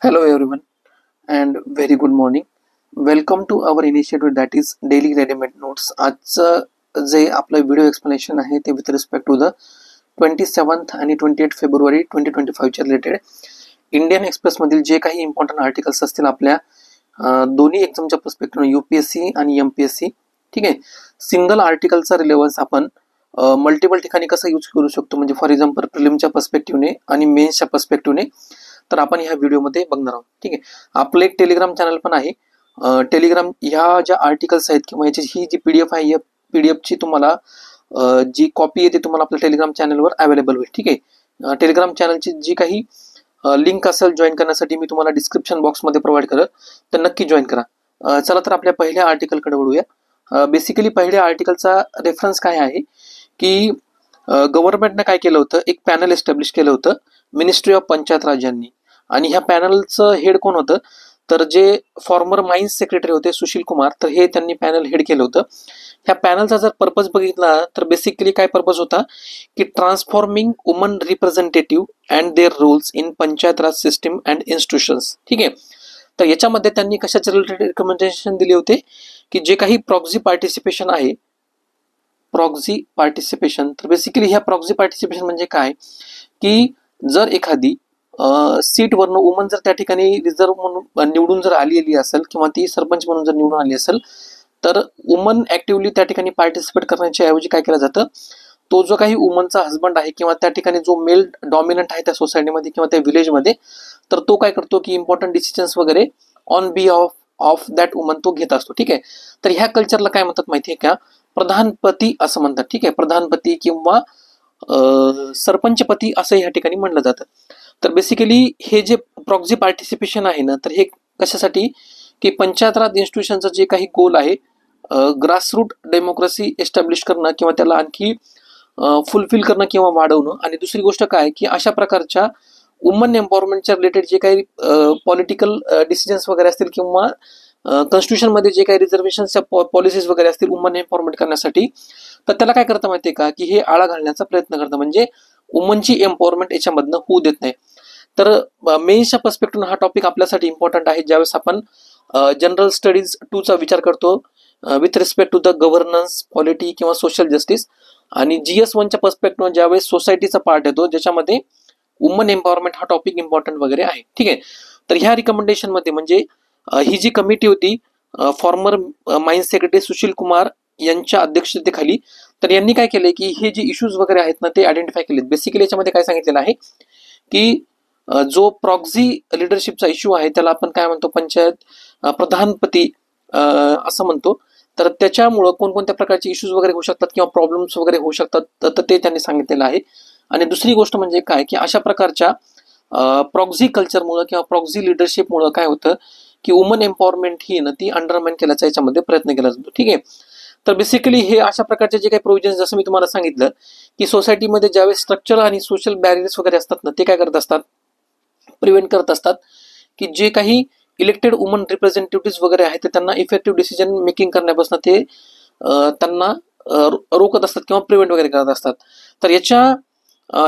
Hello everyone and very good morning. Welcome to our initiative that is Daily Readymade Notes. आजचं जे आपलं video explanation आहे ते with respect to the 27th आणि 28 February 2025 च्या related Indian एक्सप्रेसमधील जे काही इम्पॉर्टंट आर्टिकल्स असतील आपल्या दोन्ही एक्झामच्या पर्स्पेक्टिव्हने UPSC आणि MPSC. ठीक आहे, सिंगल आर्टिकलचा रिलेव्हन्स आपण मल्टिपल ठिकाणी कसा यूज करू शकतो, म्हणजे फॉर एक्झाम्पल प्रिलिमच्या पर्स्पेक्टिव्हने आणि मेन्सच्या पर्स्पेक्टिव्हने, तर आपण ह्या व्हिडिओमध्ये बघणार आहोत. ठीक आहे, आपलं एक टेलिग्राम चॅनल पण आहे. टेलिग्राम ह्या ज्या आर्टिकल्स आहेत किंवा याची ही जी PDF आहे, या PDF ची तुम्हाला जी कॉपी आहे ती तुम्हाला आपल्या टेलिग्राम चॅनलवर अवेलेबल होईल. ठीक आहे, टेलिग्राम चॅनलची जी काही लिंक असेल जॉईन करण्यासाठी मी तुम्हाला डिस्क्रिप्शन बॉक्समध्ये प्रोव्हाइड करेल, तर नक्की जॉईन करा. चला तर आपल्या पहिल्या आर्टिकलकडे वळूया. बेसिकली पहिल्या आर्टिकलचा रेफरन्स काय आहे की गव्हर्नमेंटने काय केलं होतं, एक पॅनल एस्टॅब्लिश केलं होतं मिनिस्ट्री ऑफ पंचायत राज यांनी. आणि ह्या पॅनलचं हेड कोण होतं, तर जे फॉर्मर माइन्स सेक्रेटरी होते सुशील कुमार, तर हे त्यांनी पॅनल हेड केलं होतं. ह्या पॅनलचा जर पर्पज बघितला तर बेसिकली काय पर्पज होता की transforming woman representative and their roles in panchayat raj system and institutions. ठीक आहे, तर याच्यामध्ये त्यांनी कशाचे रिलेटेड रिकमेंडेशन दिले होते की जे काही प्रॉक्सी पार्टिसिपेशन आहे, प्रॉक्सी पार्टिसिपेशन, तर बेसिकली ह्या प्रॉक्सी पार्टिसिपेशन म्हणजे काय की जर एखादी सीटवरनं वुमन जर त्या ठिकाणी रिझर्व म्हणून निवडून जर आलेली असेल किंवा ती सरपंच म्हणून जर निवडून आली असेल, तर वुमन ऍक्टिव्हली त्या ठिकाणी पार्टिसिपेट करण्याच्या ऐवजी काय केलं जातं, तो जो काही वुमनचा हजबंड आहे किंवा त्या ठिकाणी जो मेल डॉमिनंट आहे त्या सोसायटीमध्ये किंवा त्या विलेजमध्ये, तर तो काय करतो की इम्पॉर्टंट डिसिजन्स वगैरे on behalf of that woman तो घेत असतो. ठीक आहे, तर ह्या कल्चरला काय म्हणतात माहिती आहे का, प्रधानपती असं म्हणतात. ठीक आहे, प्रधानपती किंवा सरपंचपती असं ह्या ठिकाणी म्हणलं जातं. तर बेसिकली हे जे प्रॉक्सी पार्टिसिपेशन आहे ना, तर हे कशासाठी की पंचायत राज इन्स्टिट्यूशनचं जे काही गोल आहे ग्रासरूट डेमोक्रेसी एस्टॅब्लिश करणं किंवा त्याला आणखी फुलफिल करणं किंवा वाढवणं. आणि दुसरी गोष्ट काय की अशा प्रकारच्या वुमन एम्पॉवरमेंटच्या रिलेटेड जे काही पॉलिटिकल डिसिजन्स वगैरे असतील किंवा कॉन्स्टिट्यूशन मध्ये जे काही रिझर्वेशनच्या पॉलिसीज वगैरे असतील वुमन एम्पॉवरमेंट करण्यासाठी, तर त्याला काय करतं माहितीये का की हे आळा घालण्याचा प्रयत्न करतं, म्हणजे वुमनची एम्पॉवरमेंट याच्यामधनं होऊ देत नाही. तर मेन्सच्या पर्स्पेक्टिव्ह हा टॉपिक आपल्यासाठी इम्पॉर्टंट आहे ज्यावेळेस आपण जनरल स्टडीज 2 चा विचार करतो with respect to the governance, polity किंवा सोशल जस्टिस. आणि GS 1 च्या पर्स्पेक्टिव्ह ज्यावेळेस सोसायटीचा पार्ट येतो ज्याच्यामध्ये वुमन एम्पॉवरमेंट हा टॉपिक इम्पॉर्टंट वगैरे आहे. ठीक आहे, तर ह्या रिकमेंडेशन मध्ये म्हणजे ही जी कमिटी होती farmer mines secretary Sushil Kumar यांच्या अध्यक्षतेखाली, तर यांनी काय केलंय की हे जे इश्यूज वगैरे आहेत ना ते आयडेंटिफाय केलेत. बेसिकली याच्यामध्ये काय सांगितलेलं आहे की जो प्रॉक्सी लिडरशिपचा इश्यू आहे त्याला आपण काय म्हणतो, पंचायत प्रधानपती असं म्हणतो. तर त्याच्यामुळं कोणकोणत्या प्रकारचे इश्यूज वगैरे होऊ शकतात किंवा प्रॉब्लेम्स वगैरे होऊ शकतात, तर ते त्यांनी सांगितलेलं आहे. आणि दुसरी गोष्ट म्हणजे काय की अशा प्रकारच्या प्रॉक्सी कल्चरमुळं किंवा प्रॉक्सी लिडरशिपमुळं काय होतं की वुमन एम्पॉवरमेंट ही ना ती अंडरमाइन केल्याचा याच्यामध्ये प्रयत्न केला जातो. ठीक आहे, तर बेसिकली हे अशा प्रकारचे जे काही प्रोव्हिजन जसं मी तुम्हाला सांगितलं की सोसायटीमध्ये ज्यावेळेस स्ट्रक्चरल आणि सोशल बॅरियर्स वगैरे असतात ना, ते काय करत असतात, प्रिव्हेंट करत असतात की जे काही इलेक्टेड वुमन रिप्रेझेंटेटिव्ह वगैरे आहेत ते त्यांना इफेक्टिव्ह डिसिजन मेकिंग करण्यापासून ते त्यांना रोखत असतात किंवा प्रिव्हेंट वगैरे करत असतात. तर याच्या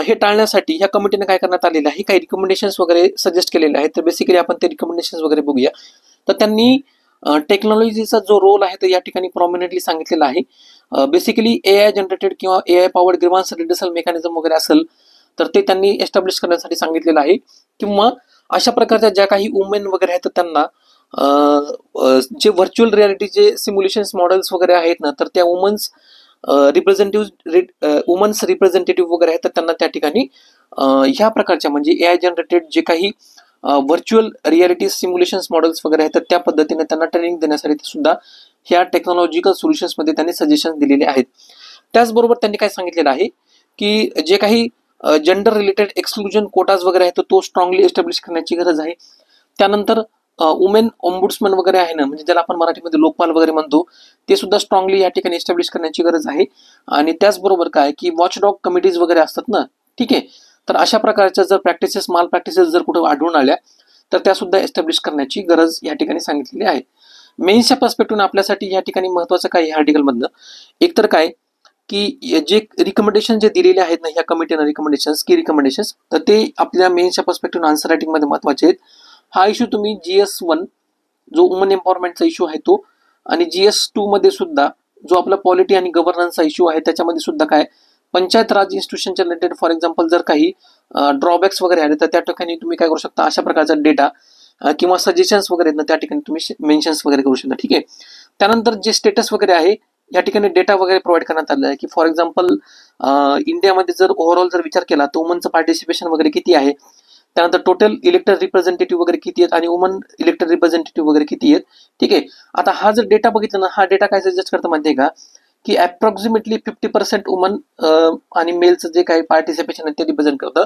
हे टाळण्यासाठी ह्या कमिटीने काय करण्यात आलेलं आहे, काही रिकमेंडेशन्स वगैरे सजेस्ट केलेले आहेत. तर बेसिकली आपण ते रिकमेंडेशन्स वगैरे बघूया. तर त्यांनी टेक्नॉलॉजीचा जो रोल आहे तो या ठिकाणी प्रॉमिनेंटली सांगितलेला आहे. बेसिकली AI जनरेटेड किंवा AI पॉवर्ड ग्रीव्हान्स रिड्युसल मेकॅनिझम वगैरे असेल तर ते त्यांनी एस्टॅब्लिश करण्यासाठी सांगितलेलं आहे. किंवा अशा प्रकारच्या ज्या काही वुमेन वगैरे आहेत तर त्यांना जे व्हर्च्युअल रियालिटीचे सिम्युलेशन्स मॉडेल्स वगैरे आहेत ना, तर त्या वुमन्स रिप्रेझेंटेटिव्ह वगैरे आहेत तर त्यांना त्या ठिकाणी ह्या प्रकारच्या म्हणजे AI जनरेटेड जे काही व्हर्च्युअल रियालिटी सिम्युलेशन्स मॉडेल्स वगैरे आहेत तर त्या पद्धतीने त्यांना ट्रेनिंग देण्यासाठी सुद्धा ह्या टेक्नॉलॉजिकल सोल्युशन्स मध्ये त्यांनी सजेशन दिलेले आहेत. त्याचबरोबर त्यांनी काय सांगितलेलं आहे की जे काही जेंडर रिलेटेड एक्सक्लुजन कोटाज वगैरे आहेत तो स्ट्रॉंगली एस्टॅब्लिश करण्याची गरज आहे. त्यानंतर वुमेन ओम्बुड्समन वगैरे आहे ना, म्हणजे ज्याला आपण मराठीमध्ये लोकपाल वगैरे म्हणतो, ते सुद्धा स्ट्रॉंगली या ठिकाणी एस्टॅब्लिश करण्याची गरज आहे. आणि त्याचबरोबर काय की वॉचडॉग कमिटीज वगैरे असतात ना, ठीक आहे, तर अशा प्रकारच्या जर प्रॅक्टिसेस माल प्रॅक्टिसेस जर कुठे आढळून आल्या तर त्या सुद्धा एस्टॅब्लिश करण्याची गरज या ठिकाणी सांगितलेली आहे. मेन्सच्या पर्स्पेक्टिव्ह आपल्यासाठी या ठिकाणी महत्वाचं काय या आर्टिकलमधलं, एकतर काय की जे रिकमेंडेशन जे दिलेले आहेत ना ह्या कमिटीनं रिकमेंडेशन्स, तर ते आपल्या मेन्सच्या पर्स्पेक्टिव्ह आन्सर रायटिंग मध्ये महत्वाचे आहेत. हा इश्यू तुम्ही GS1 जो वुमन एम्पॉवरमेंटचा इश्यू आहे तो, आणि GS2 मध्ये सुद्धा जो आपला पॉलिटी आणि गव्हर्नन्सचा इश्यू आहे त्याच्यामध्ये सुद्धा काय पंचायत राज इन्स्टिट्यूशनच्या रिलेटेड फॉर एक्झाम्पल जर काही ड्रॉबॅक्स वगैरे आले तर त्या ठिकाणी तुम्ही काय करू शकता, अशा प्रकारचा डेटा किंवा सजेशन्स वगैरे ना त्या ठिकाणी तुम्ही मेन्शन्स वगैरे करू शकता. ठीक आहे. त्यानंतर जे स्टेटस वगैरे आहे या ठिकाणी डेटा वगैरे प्रोव्हाइड करण्यात आलेला आहे की फॉर एक्झाम्पल इंडियामध्ये जर ओव्हरऑल जर विचार केला तर वुमनचं पार्टिसिपेशन वगैरे किती आहे, त्यानंतर टोटल इलेक्टेड रिप्रेझेंटेटिव्ह वगैरे किती आहेत आणि वुमन इलेक्टेड रिप्रेझेंटेटिव्ह वगैरे किती आहेत. ठीक आहे. आता हा जर डेटा बघितला ना, हा डेटा काय सजेस्ट करतो माहिती आहे का, की अप्रॉक्सिमेटली 50% वुमन आणि मेलचं जे काही पार्टिसिपेशन आहे ते रिप्रेझेंट करतं.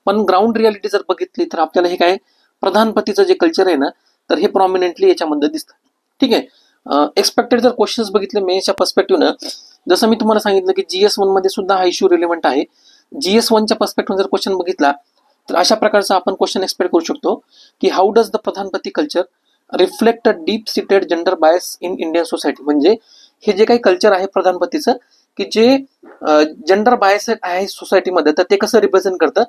पण ग्राउंड रियालिटी जर बघितली तर आपल्याला हे काय प्रधानपतीचं जे कल्चर आहे ना तर हे प्रॉमिनेंटली याच्यामध्ये दिसतं. ठीक आहे. एक्सपेक्टेड जर क्वेश्चन्स बघितले मेन्सच्या पर्स्पेक्टिव्हनं, जसं मी तुम्हाला सांगितलं की GS1 मध्ये सुद्धा हा इश्यू रिलेव्हंट आहे. GS1च्या पर्स्पेक्टिव्ह जर क्वेश्चन बघितला तर अशा प्रकारचा आपण क्वेश्चन एक्सपेक्ट करू शकतो की how does the pradhanpati culture reflect a deep seated gender bias in Indian society. म्हणजे हे जे काही कल्चर आहे प्रधानपतीचं की जे जेंडर बायस आहे सोसायटीमध्ये तर ते कसं रिप्रेझेंट करतं.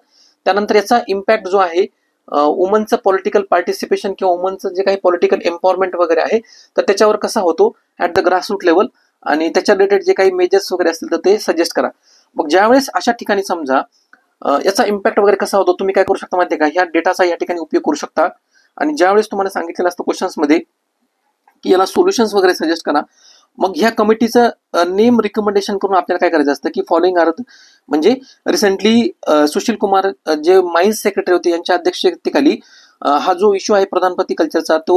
त्यानंतर याचा इम्पॅक्ट जो आहे वुमनचं पॉलिटिकल पार्टिसिपेशन किंवा वुमनचं जे काही पॉलिटिकल एम्पॉवरमेंट वगैरे आहे तर त्याच्यावर कसा होतो ॲट द ग्रासरूट लेवल, आणि त्याच्या रिलेटेड जे काही मेजर्स वगैरे असतील तर ते सजेस्ट करा. मग ज्यावेळेस अशा ठिकाणी समजा याचा इम्पॅक्ट वगैरे कसा होतो तुम्ही काय करू शकता माहिती आहे का, ह्या डेटाचा या ठिकाणी उपयोग करू शकता. आणि ज्यावेळेस तुम्हाला सांगितलेलं असतं क्वेश्चन्समध्ये की याला सोल्युशन्स वगैरे सजेस्ट करा, मग ह्या कमिटीचं नेम रिकमेंडेशन करून आपल्याला काय करायचं असतं की फॉलोइंग अर्थ, म्हणजे रिसेंटली सुशील कुमार जे माइन्स सेक्रेटरी होते यांच्या अध्यक्षतेखाली हा जो इश्यू आहे प्रधानपती कल्चरचा तो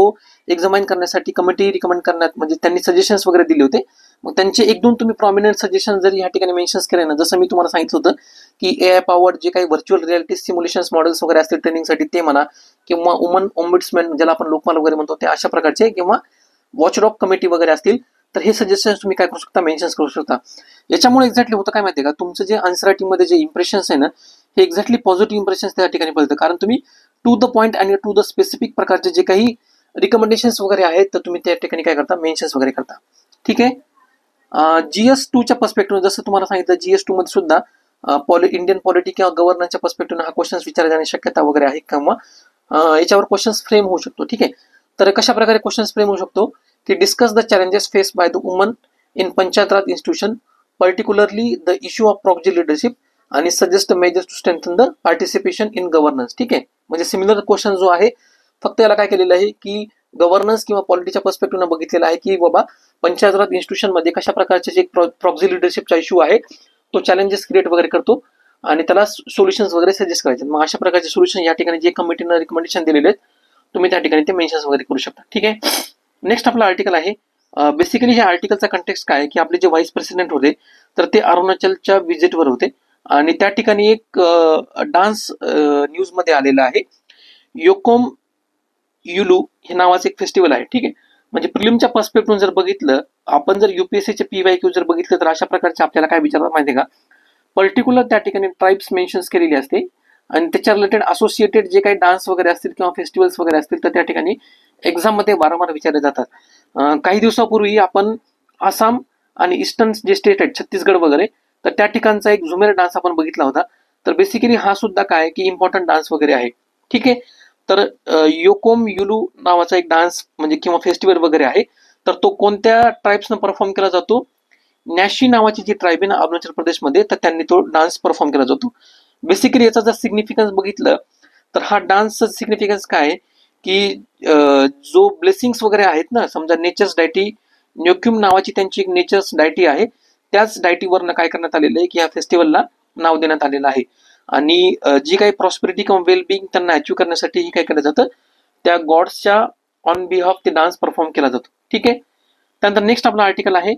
एक्झामाइन करण्यासाठी कमिटी रिकमेंड करण्यात म्हणजे त्यांनी सजेशन्स वगैरे दिले होते. मग त्यांचे एक दोन तुम्ही प्रॉमिनंट सजेशन जर या ठिकाणी मेन्शन्स केले ना, जसं मी तुम्हाला सांगितलं होतं की AI पॉवर्ड जे काही व्हर्च्युअल रियालिटी सिम्युलेशन्स मॉडेल्स वगैरे असतील ट्रेनिंगसाठी ते म्हणा, किंवा वुमन ओम्बुड्समॅन ज्याला आपण लोकपाल वगैरे म्हणतो ते अशा प्रकारचे, किंवा वॉचडॉग कमिटी वगैरे असतील तर हे सजेशन्स तुम्ही काय करू शकता मेन्शन्स करू शकता. याच्यामुळे एक्झॅक्टली होतं काय माहिती आहे का, तुमचं जे आन्सर रायटिंगमध्ये जे इम्प्रेशन्स आहे ना हे एक्झॅक्टली पॉझिटिव्ह इम्प्रेशन्स त्या ठिकाणी पडतं, कारण तुम्ही टू द पॉईंट आणि टू द स्पेसिफिक प्रकारचे जे काही रिकमेंडेशन्स वगैरे आहेत तर तुम्ही त्या ठिकाणी काय करता मेन्शन्स वगैरे करता. ठीक आहे. GS2च्या पर्स्पेक्टिव्ह जसं तुम्हाला सांगितलं GS2 मध्ये सुद्धा इंडियन पॉलिटी किंवा गव्हर्नन्सच्या पर्स्पेक्टिव्ह हा क्वेश्चन्स विचारण्याची जाण्याची शक्यता वगैरे आहे, किंवा याच्यावर क्वेश्चन्स फ्रेम होऊ शकतो. ठीक आहे. तर कशा प्रकारे क्वेश्चन्स फ्रेम होऊ शकतो की discuss the challenges face by the women in panchayat raj institution, particularly the issue of proxy leadership, आणि suggest measures to strengthen the participation in governance. ठीक आहे. म्हणजे सिमिलर क्वेश्चन जो आहे फक्त याला काय केलेलं आहे की गव्हर्नन्स किंवा पॉलिटीच्या पर्स्पेक्टिव्ह बघितलेला आहे की बाबा पंचायत राज इन्स्टिट्यूशन मध्ये कशा प्रकारचे जे प्रॉक्सी लिडरशिपचा इश्यू आहे तो चॅलेंजेस क्रिएट वगैरे करतो आणि त्याला सोल्युशन्स वगैरे सजेस्ट करायचे. मग अशा प्रकारचे सोल्युशन या ठिकाणी जे कमिटीनं रिकमेंडेशन दिलेले आहेत तुम्ही त्या ठिकाणी ते मेन्शन्स वगैरे करू शकता. ठीक आहे. नेक्स्ट आपला आर्टिकल आहे. बेसिकली ह्या आर्टिकलचा कंटेक्स्ट काय की आपले जे व्हाईस प्रेसिडेंट होते तर ते अरुणाचलच्या व्हिजिटवर होते आणि त्या ठिकाणी एक डान्स न्यूजमध्ये आलेला आहे. योकोम युलू हे नावाचं एक फेस्टिवल आहे. ठीक आहे. म्हणजे प्रिलिमच्या पर्स्पेक्टिव्ह जर बघितलं आपण, जर UPSCचे PYQ जर बघितलं तर अशा प्रकारचे आपल्याला काय विचारतात माहिती आहे का, पर्टिक्युलर त्या ठिकाणी ट्राईब्स मेन्शन्स केलेली असते आणि त्याच्या रिलेटेड असोसिएटेड जे काही डान्स वगैरे असतील किंवा फेस्टिवल्स वगैरे असतील तर त्या ठिकाणी एक्झाममध्ये वारंवार विचारले जातात. काही दिवसापूर्वी आपण आसाम आणि ईस्टर्न जे स्टेट आहेत छत्तीसगड वगैरे तर त्या ठिकाणचा एक झुमेर डान्स आपण बघितला होता. तर बेसिकली हा सुद्धा काय की इम्पॉर्टंट डान्स वगैरे आहे. ठीक आहे. तर योकोम युलू नावाचा एक डान्स म्हणजे किंवा फेस्टिवल वगैरे आहे तर तो कोणत्या ट्राईब्सनं परफॉर्म केला जातो, नॅशी नावाची जी ट्राईब आहे ना अरुणाचल प्रदेशमध्ये तर त्यांनी तो डान्स परफॉर्म केला जातो. बेसिकली याचा जर सिग्निफिकन्स बघितलं तर हा डान्सचा सिग्निफिकन्स काय आहे की जो ब्लेसिंग्स वगैरे आहेत ना, समजा नेचर्स डायटी न्योक्युम नावाची त्यांची एक नेचर्स डायटी आहे त्याच डायटीवरनं काय करण्यात आलेलं आहे की या फेस्टिवलला नाव देण्यात आलेलं आहे. आणि जी काही प्रॉस्पेरिटी किंवा वेलबिंग त्यांना अचीव्ह करण्यासाठी ही काय केलं जातं त्या गॉड्सच्या ऑन बिहाफ ते डान्स परफॉर्म केला जातो. ठीक आहे. त्यानंतर नेक्स्ट आपला आर्टिकल आहे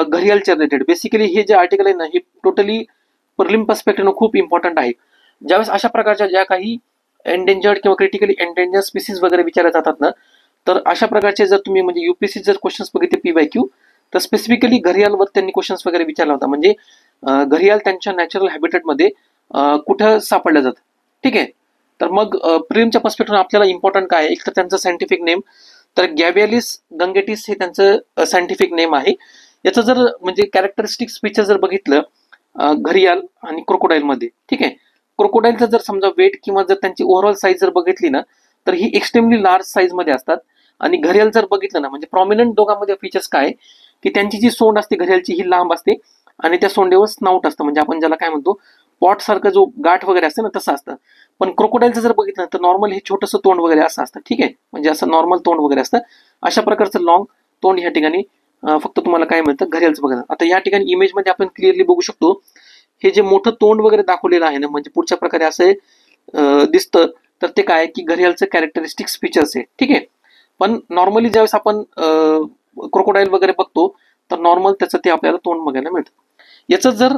घरियालच्या रिलेटेड. बेसिकली हे जे आर्टिकल आहे ना हे टोटली प्रिलिम पर्स्पेक्टिव्ह खूप इम्पॉर्टंट आहे. ज्यावेळेस अशा प्रकारच्या ज्या काही एंडेंजर्ड किंवा क्रिटिकली एंडेंजर्ड स्पीसीज वगैरे विचारले जातात ना तर अशा प्रकारचे जर तुम्ही म्हणजे UPSC जर क्वेश्चन्स बघितले PYQ तर स्पेसिफिकली घरियालवर त्यांनी क्वेश्चन्स वगैरे विचारला होता. म्हणजे घरियाल त्यांच्या नॅचरल हॅबिटेटमध्ये कुठं सापडलं जातं. ठीक आहे. तर मग प्रिलिमच्या पर्स्पेक्टिव्ह आपल्याला इम्पॉर्टंट काय आहे, एक तर त्यांचं सायंटिफिक नेम, तर गॅबियालिस गंगेटिस हे त्यांचं सायंटिफिक नेम आहे. याचं जर म्हणजे कॅरेक्टरिस्टिक्स फीचर जर बघितलं घरियाल आणि क्रोकोडाईल मध्ये. ठीक आहे. क्रोकोडाईलचं जर समजा वेट किंवा जर त्यांची ओव्हरऑल साईज जर बघितली ना तर ही एक्स्ट्रीमली लार्ज साईज मध्ये असतात. आणि घरियाल जर बघितलं ना, म्हणजे प्रॉमिनंट दोघांमध्ये फीचर्स काय की त्यांची जी सोंड असते घरियालची ही लांब असते आणि त्या सोंडेवर स्नाऊट असतं, म्हणजे आपण ज्याला काय म्हणतो पॉट सारखं जो गाठ वगैरे असतं ना तसं असतं. पण क्रोकोडाईलचं जर बघितलं तर नॉर्मल हे छोटंसं तोंड वगैरे असं असतं. ठीक आहे, म्हणजे असं नॉर्मल तोंड वगैरे असतं. अशा प्रकारचं लॉंग तोंड या ठिकाणी फक्त तुम्हाला काय मिळतं घरियालचं बघा. आता या ठिकाणी इमेजमध्ये आपण क्लिअरली बघू शकतो हे जे मोठं तोंड वगैरे दाखवलेलं आहे ना, म्हणजे पुढच्या प्रकारे असं दिसतं. तर ते काय की घरियालचं कॅरेक्टरिस्टिक्स फीचर्स आहे. ठीक आहे, पण नॉर्मली ज्यावेळेस आपण क्रोकोडाईल वगैरे बघतो तर नॉर्मल त्याचं ते आपल्याला तोंड बघायला मिळतं. याचं जर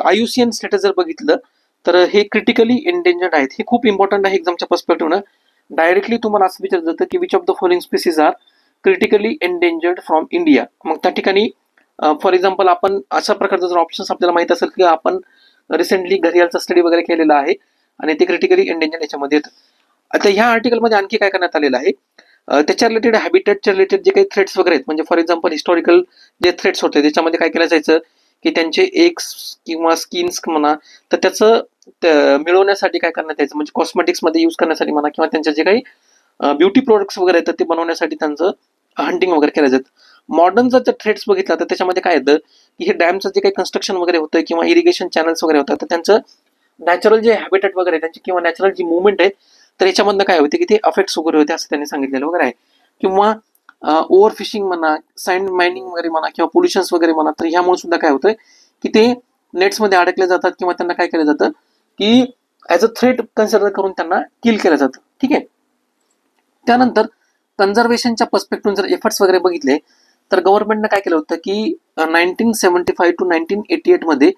IUCN स्टेटस जर बघितलं तर हे क्रिटिकली एंडेंजर्ड आहेत. हे खूप इम्पॉर्टंट आहे एक्झामच्या पर्स्पेक्टिव्हनं. डायरेक्टली तुम्हाला असं विचारलं जातं की which of the following species are critically endangered from India. मग त्या ठिकाणी फॉर एक्झाम्पल आपण अशा प्रकारचा जर ऑप्शन्स आपल्याला माहित असेल की आपण रिसेंटली घरियालचा स्टडी वगैरे केलेला आहे आणि ते क्रिटिकली एंडेंजर्ड याच्यामध्ये येतं. आता ह्या आर्टिकलमध्ये आणखी काय करण्यात आलेलं आहे त्याच्या रिलेटेड हॅबिटेटच्या रिलेटेड जे काही थ्रेट्स वगैरे आहेत, म्हणजे फॉर एक्झाम्पल हिस्टॉरिकल जे थ्रेट्स होते त्याच्यामध्ये काय केलं जायचं की त्यांचे एग्स किंवा स्किन्स म्हणा तर त्याचं मिळवण्यासाठी काय करण्यात यायचं, म्हणजे कॉस्मेटिक्समध्ये यूज करण्यासाठी म्हणा किंवा त्यांचे जे काही ब्युटी प्रोडक्ट्स वगैरे येतात ते बनवण्यासाठी त्यांचं हंटिंग वगैरे केलं जातं. मॉडर्न जर थ्रेट्स बघितला तर त्याच्यामध्ये काय येतं की हे डॅमचं जे काही कन्स्ट्रक्शन वगैरे होतं किंवा इरिगेशन चॅनल्स वगैरे होतात तर त्यांचं नॅचरल जे हॅबिटेट वगैरे त्यांची किंवा नॅचरल जी मुवमेंट आहे तर याच्यामधनं काय होते की ते अफेक्ट्स वगैरे होते असं त्यांनी सांगितलेलं वगैरे आहे. किंवा ओव्हर फिशिंग म्हणा, सँड मायनिंग वगैरे म्हणा किंवा पोल्युशन्स वगैरे म्हणा, तर ह्यामुळे सुद्धा काय होतं की ते नेट्समध्ये अडकले जातात किंवा त्यांना काय केलं जातं की ॲज अ थ्रेट कन्सिडर करून त्यांना किल केलं जातं. ठीक आहे, त्यानंतर कन्झर्वेशनच्या पर्स्पेक्टिव्ह जर एफर्ट्स वगैरे बघितले तर गव्हर्नमेंटनं काय केलं होतं की 1975 to 1988 मध्ये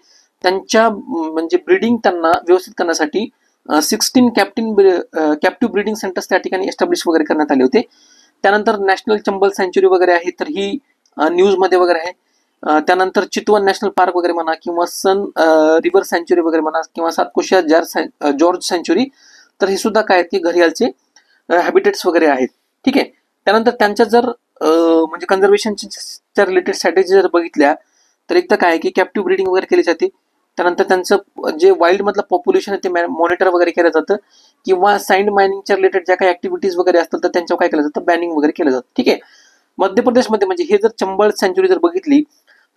त्यांच्या म्हणजे ब्रीडिंग त्यांना व्यवस्थित करण्यासाठी 16 कॅप्टिव्ह ब्रीडिंग सेंटर्स त्या ठिकाणी एस्टॅब्लिश वगैरे करण्यात आले होते. त्यानंतर नॅशनल चंबल सँच्युरी वगैरे आहे तर ही न्यूजमध्ये वगैरे आहे. त्यानंतर चितवन नॅशनल पार्क वगैरे म्हणा किंवा सन रिव्हर सँच्युरी वगैरे म्हणा किंवा सातकोशिया जॉर्ज सँच्युरी, तर हे सुद्धा काय की घरियालचे हॅबिटेट्स वगैरे आहेत. ठीक आहे, त्यानंतर त्यांच्या जर म्हणजे कन्झर्वेशनच्या रिलेटेड स्ट्रॅटेजी जर बघितल्या तर एक तर काय की कॅप्टिव्ह ब्रीडिंग वगैरे केली जाते. त्यानंतर त्यांचं जे वाईल्ड मधलं पॉप्युलेशन आहे ते मॉनिटर वगैरे केलं जातं किंवा सँड मायनिंगच्या रिलेटेड ज्या काही ऍक्टिव्हिटीज वगैरे असतात तर त्यांच्यावर काय केलं जातं बॅनिंग वगैरे केलं जातं. ठीक आहे, मध्य प्रदेशमध्ये म्हणजे हे जर चंबळ सँच्युरी जर बघितली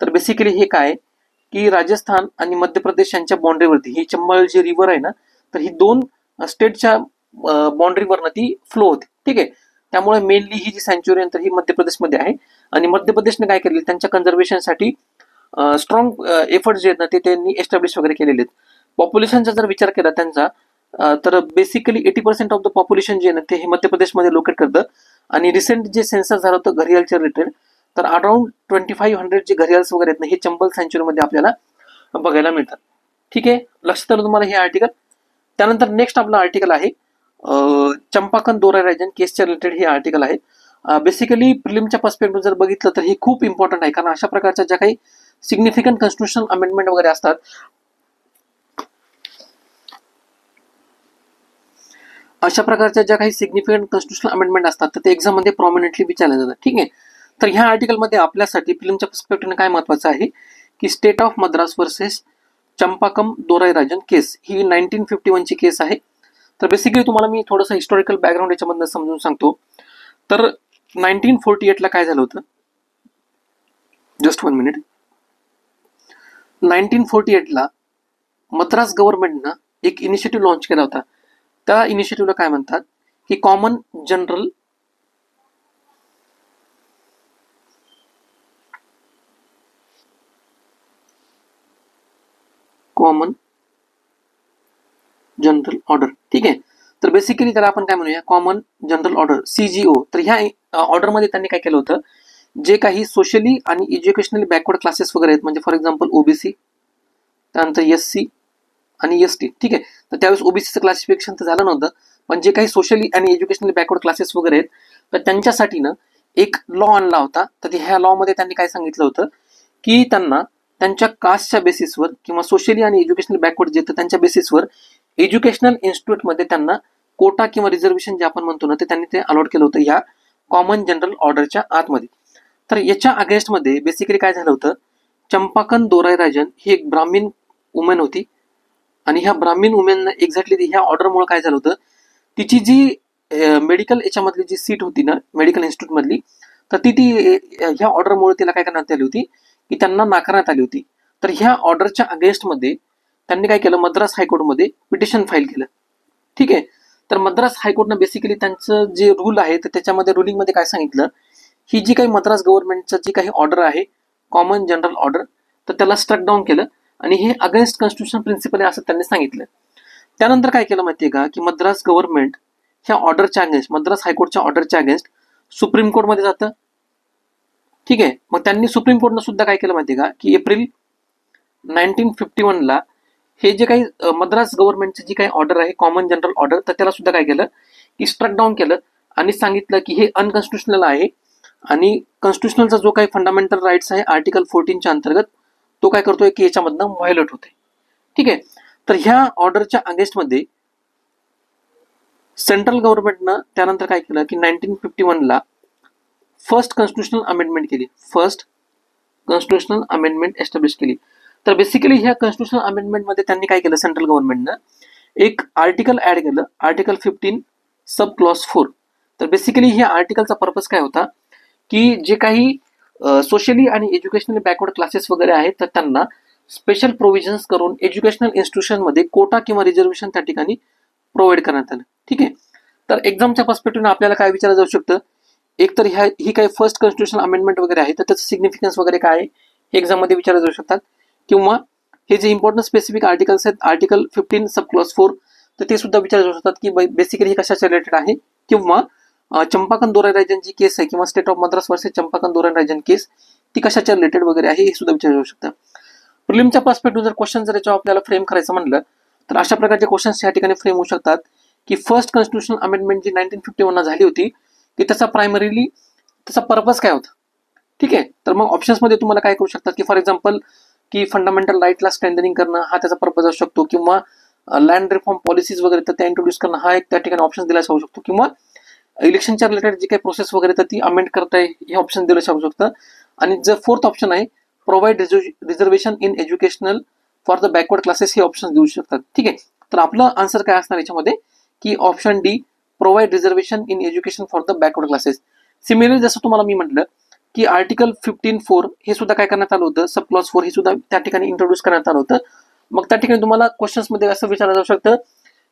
तर बेसिकली हे काय की राजस्थान आणि मध्य प्रदेश यांच्या बाउंड्रीवरती ही चंबळ जी रिव्हर आहे ना तर ही दोन स्टेटच्या बाउंड्रीवरनं ती फ्लो होते. ठीक आहे, त्यामुळे मेनली ही जी सँच्युरी आहे तर ही मध्य प्रदेशमध्ये आहे आणि मध्य प्रदेशने काय केलेलं त्यांच्या कन्झर्वेशनसाठी स्ट्रॉंग एफर्ट्स जे आहेत ना ते त्यांनी एस्टॅब्लिश वगैरे केलेले आहेत. पॉप्युलेशनचा जर विचार केला त्यांचा तर बेसिकली 80% ऑफ द पॉप्युलेशन जे आहे ना ते हे मध्य प्रदेशमध्ये लोकेट करतं. आणि रिसेंट जे सेन्सस झालं होतं घरियालच्या रिलेटेड तर अराउंड 2500 जे घरियाल्स वगैरे आहेत ना हे चंबल सँच्युरीमध्ये आपल्याला बघायला मिळतात. ठीक आहे, लक्षात आलं तुम्हाला हे आर्टिकल. त्यानंतर नेक्स्ट आपलं आर्टिकल आहे चंपाकन दोरा राजन केसच्या रिलेटेड हे आर्टिकल आहे. बेसिकली प्रिलिमच्या पर्स्पेक्टिव्ह जर बघितलं तर हे खूप इम्पॉर्टंट आहे कारण अशा प्रकारच्या ज्या काही सिग्निफिकंट कॉन्स्टिट्यूशनल अमेंडमेंट वगैरे असतात अशा प्रकारच्या ज्या काही सिग्निफिकंट कॉन्स्टिट्यूशनल अमेंडमेंट असतात तर ते एक्झाममध्ये प्रॉमिनंटली विचारले जातात. ठीक आहे, तर ह्या आर्टिकलमध्ये आपल्यासाठी फिल्मच्या पर्स्पेक्टिव्हने काय महत्वाचं आहे की state of Madras versus चंपाकम Dorai Rajan केस ही 1951 ची केस आहे. तर बेसिकली तुम्हाला मी थोडंसं हिस्टॉरिकल बॅकग्राऊंड याच्यामधनं समजून सांगतो. तर 1948 ला काय झालं होतं, जस्ट 1 मिनिट. 1948 ला मद्रास गव्हर्नमेंटनं एक इनिशिएटिव्ह लॉन्च केला होता. त्या इनिशिएटिव्हला काय म्हणतात की कॉमन जनरल ऑर्डर. ठीक आहे, तर बेसिकली त्याला आपण काय म्हणूया कॉमन जनरल ऑर्डर CGO. तर ह्या ऑर्डरमध्ये त्यांनी काय केलं होतं जे काही सोशली आणि एज्युकेशनली बॅकवर्ड क्लासेस वगैरे आहेत म्हणजे फॉर एक्झाम्पल OBC त्यानंतर SC आणि ST. ठीक आहे, तर त्यावेळेस OBCचं क्लासिफिकेशन तर झालं नव्हतं पण जे काही सोशली आणि एज्युकेशनली बॅकवर्ड क्लासेस वगैरे आहेत तर त्यांच्यासाठी ना एक लॉ आणला होता. तर ह्या लॉमध्ये त्यांनी काय सांगितलं होतं की त्यांना त्यांच्या कास्टच्या बेसिसवर किंवा सोशली आणि एज्युकेशनल बॅकवर्ड जे त्यांच्या बेसिसवर एज्युकेशनल इन्स्टिट्यूटमध्ये त्यांना कोटा किंवा रिझर्वेशन जे आपण म्हणतो ना ते त्यांनी ते अलॉट केलं होतं या कॉमन जनरल ऑर्डरच्या आतमध्ये. तर याच्या अगेन्स्टमध्ये बेसिकली काय झालं होतं चंपाकन दोराई राजन ही एक ब्राह्मीण वुमेन होती आणि ह्या ब्राह्मीण वुमेन एक्झॅक्टली ह्या ऑर्डरमुळे काय झालं होतं तिची जी मेडिकल याच्यामधली जी सीट होती ना मेडिकल इन्स्टिट्यूट मधली, तर ती ह्या ऑर्डरमुळे तिला काय करण्यात आली होती की त्यांना नाकारण्यात आली होती. तर ह्या ऑर्डरच्या अगेन्स्टमध्ये त्यांनी काय केलं, मद्रास हायकोर्टमध्ये पिटिशन फाईल केलं. ठीक आहे. तर मद्रास हायकोर्टनं बेसिकली त्यांचं जे रूल आहे तर त्याच्यामध्ये रुलिंगमध्ये काय सांगितलं, ही जी काही मद्रास गव्हर्नमेंटचं जी काही ऑर्डर आहे कॉमन जनरल ऑर्डर, तर त्याला स्ट्रक डाऊन केलं आणि हे अगेन्स्ट कॉन्स्टिट्यूशन प्रिन्सिपल आहे असं त्यांनी सांगितलं. त्यानंतर काय केलं माहितीये का की मद्रास गव्हर्नमेंट ह्या ऑर्डरच्या अगेन्स्ट, मद्रास हायकोर्टच्या ऑर्डरच्या अगेन्स्ट सुप्रीम कोर्टमध्ये जातं. ठीक आहे. मग त्यांनी सुप्रीम कोर्टनं सुद्धा काय केलं माहितीये का की एप्रिल 1951ला हे जे काही मद्रास गव्हर्नमेंटची जी काही ऑर्डर आहे कॉमन जनरल ऑर्डर, तर त्याला सुद्धा काय केलं की स्ट्रक डाऊन केलं आणि सांगितलं की हे अनकॉन्स्टिट्युशनल आहे आणि कॉन्स्टिट्युशनलचा जो काही फंडामेंटल राईट्स आहे आर्टिकल 14च्या अंतर्गत तो काय करतोय की याच्यामधनं व्हायोलेट होते. ठीक आहे. तर ह्या ऑर्डरच्या अगेन्स्टमध्ये सेंट्रल गव्हर्नमेंटनं त्यानंतर काय केलं की 1951ला फर्स्ट कॉन्स्टिट्युशनल अमेंडमेंट केली, फर्स्ट कॉन्स्टिट्युशनल अमेंडमेंट एस्टॅब्लिश केली. तर बेसिकली ह्या कॉन्स्टिट्युशनल अमेंडमेंटमध्ये त्यांनी काय केलं, सेंट्रल गव्हर्नमेंटनं एक आर्टिकल ऍड केलं, आर्टिकल 15 सब क्लॉज 4. तर बेसिकली ह्या आर्टिकलचा पर्पज काय होता की जे काही सोशली आणि एज्युकेशनली बॅकवर्ड क्लासेस वगैरे आहेत तर त्यांना स्पेशल प्रोव्हिजन्स करून एज्युकेशनल इन्स्टिट्यूशनमध्ये कोटा किंवा रिझर्वेशन त्या ठिकाणी प्रोव्हाइड करण्यात आलं. ठीक आहे. तर एक्झामच्या पर्स्पेक्टिव्हने आपल्याला काय विचारलं जाऊ शकतं, एक तर ही काही फर्स्ट कॉन्स्टिट्युशनल अमेंडमेंट वगैरे आहे तर त्याचं सिग्निफिकन्स वगैरे काय आहे हे एक्झाममध्ये विचारलं जाऊ शकतात, किंवा हे जे इम्पॉर्टंट स्पेसिफिक आर्टिकल्स आहेत आर्टिकल 15 सब क्लॉज 4 तर ते सुद्धा विचारले जाऊ शकतात की बेसिकली हे कशाच्या रिलेटेड आहे, किंवा चंपाकन दोरायराजन जी केस आहे किंवा state of Madras versus Champakam दोरायराजन केस ती कशाच्या रिलेटेड वगैरे आहे हे सुद्धा विचारले जाऊ शकतं. प्रिलिमच्या पर्स्पेक्टिव्ह जर क्वेश्चन जर याच्यावर आपल्याला फ्रेम करायचं म्हणलं तर अशा प्रकारचे क्वेश्चन्स या ठिकाणी फ्रेम होऊ शकतात की फर्स्ट कॉन्स्टिट्युशनल अमेंडमेंट जी 1951 झाली होती की त्याचा प्रायमरीली त्याचा पर्पज काय होता. ठीक आहे. तर मग ऑप्शन्समध्ये तुम्हाला काय करू शकतात की फॉर एक्झाम्पल की फंडामेंटल राईटला स्ट्रेंथनिंग करणं हा त्याचा पर्पज असू शकतो, किंवा लँड रिफॉर्म पॉलिसीज वगैरे तर त्या इंट्रोड्यूस करणं हा एक त्या ठिकाणी ऑप्शन दिला जाऊ शकतो, किंवा इलेक्शनच्या रिलेटेड जी काही प्रोसेस वगैरे तर ती अमेंड करता हे ऑप्शन दिलं जाऊ शकतं. आणि जर फोर्थ ऑप्शन आहे provide reservation in educational for the backward classes हे ऑप्शन देऊ शकतात. ठीक आहे. तर आपलं आन्सर काय असणार याच्यामध्ये की option D provide reservation in education for the backward classes. Similarly जसं तुम्हाला मी म्हटलं की आर्टिकल 15.4 हे सुद्धा काय करण्यात आलं होतं, सब क्लॉज 4 हे सुद्धा त्या ठिकाणी इंट्रोड्यूस करण्यात आलं होतं. मग त्या ठिकाणी तुम्हाला क्वेश्चन्समध्ये असं विचारलं जाऊ शकतं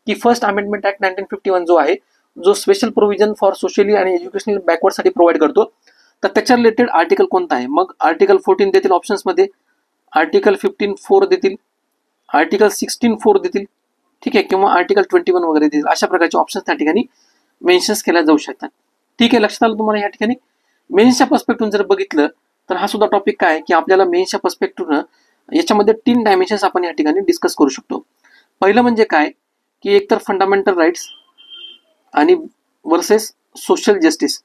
की फर्स्ट अमेंडमेंट ऍक्ट 1951 जो आहे जो स्पेशल प्रोव्हिजन फॉर सोशली आणि एज्युकेशनल बॅकवर्डसाठी प्रोव्हाइड करतो तर त्याच्या रिलेटेड आर्टिकल कोणता आहे. मग आर्टिकल 14 देतील ऑप्शन्समध्ये, आर्टिकल 15.4 देतील, आर्टिकल 16.4 देतील. ठीक आहे. किंवा आर्टिकल 21 वगैरे देतील. अशा प्रकारचे ऑप्शन्स त्या ठिकाणी मेन्शन्स केल्या जाऊ शकतात. ठीक आहे. लक्षात आलं तुम्हाला या ठिकाणी. मेन्सच्या पर्स्पेक्टिव्ह जर बघितलं तर हा सुद्धा टॉपिक काय की आपल्याला मेन्सच्या पर्स्पेक्टिव्हनं याच्यामध्ये 3 डायमेन्शन्स आपण या ठिकाणी डिस्कस करू शकतो. पहिलं म्हणजे काय की एकतर फंडामेंटल राईट्स आणि वर्सेस सोशल जस्टिस.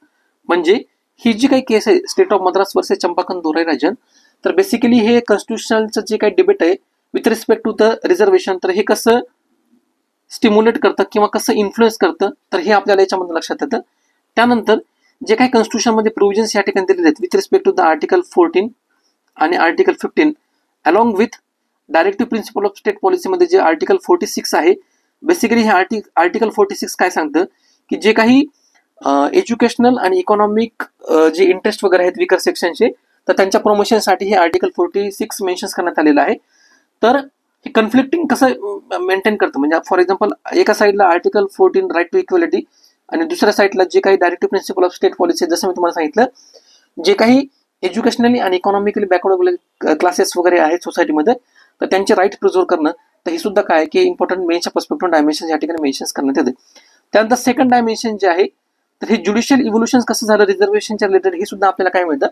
म्हणजे ही जी काही केस आहे state of Madras versus Champakam Dorairajan, तर बेसिकली हे कॉन्स्टिट्युशनलचं जे काही डिबेट आहे with respect to the reservation तर हे कसं स्टिम्युलेट करतं किंवा कसं इन्फ्लुएन्स करतं तर हे आपल्याला याच्यामध्ये लक्षात येतं. त्यानंतर जे काही कॉन्स्टिट्युशनमध्ये प्रोव्हिजन्स या ठिकाणी दिलेले आहेत with respect to the article 14 आणि article 15 along with directive principle of state पॉलिसीमध्ये जे आर्टिकल 46 आहे. बेसिकली हे आर्टिकल 46 काय सांगतं की जे काही एज्युकेशनल आणि इकॉनॉमिक जे इंटरेस्ट वगैरे आहेत विकर सेक्शनचे तर त्यांच्या प्रमोशनसाठी हे आर्टिकल 46 मेन्शन करण्यात आलेलं आहे. तर हे कन्फ्लिक्टिंग कसं मेंटेन करतं, म्हणजे फॉर एक्झाम्पल एका साईडला आर्टिकल 14 राईट टू इक्वॅलिटी आणि दुसऱ्या साईडला जे काही directive principle of state policy जसं मी तुम्हाला सांगितलं जे काही एज्युकेशनली आणि इकॉनॉमिकली बॅकवर्ड क्लासेस वगैरे आहेत सोसायटीमध्ये तर त्यांचे राईट प्रिझर्व करणं तर हे सुद्धा काय की इम्पॉर्टंट मेन्सच्या पर्स्पेक्टिव्ह डायमेन्शन या ठिकाणी मेन्शन करण्यात येते. त्यानंतर सेकंड डायमेन्शन जे आहे तर हे ज्युडिशियल इव्होल्युशन कसं झालं रिझर्वेशनच्या रिलेटेड हे सुद्धा आपल्याला काय मिळतं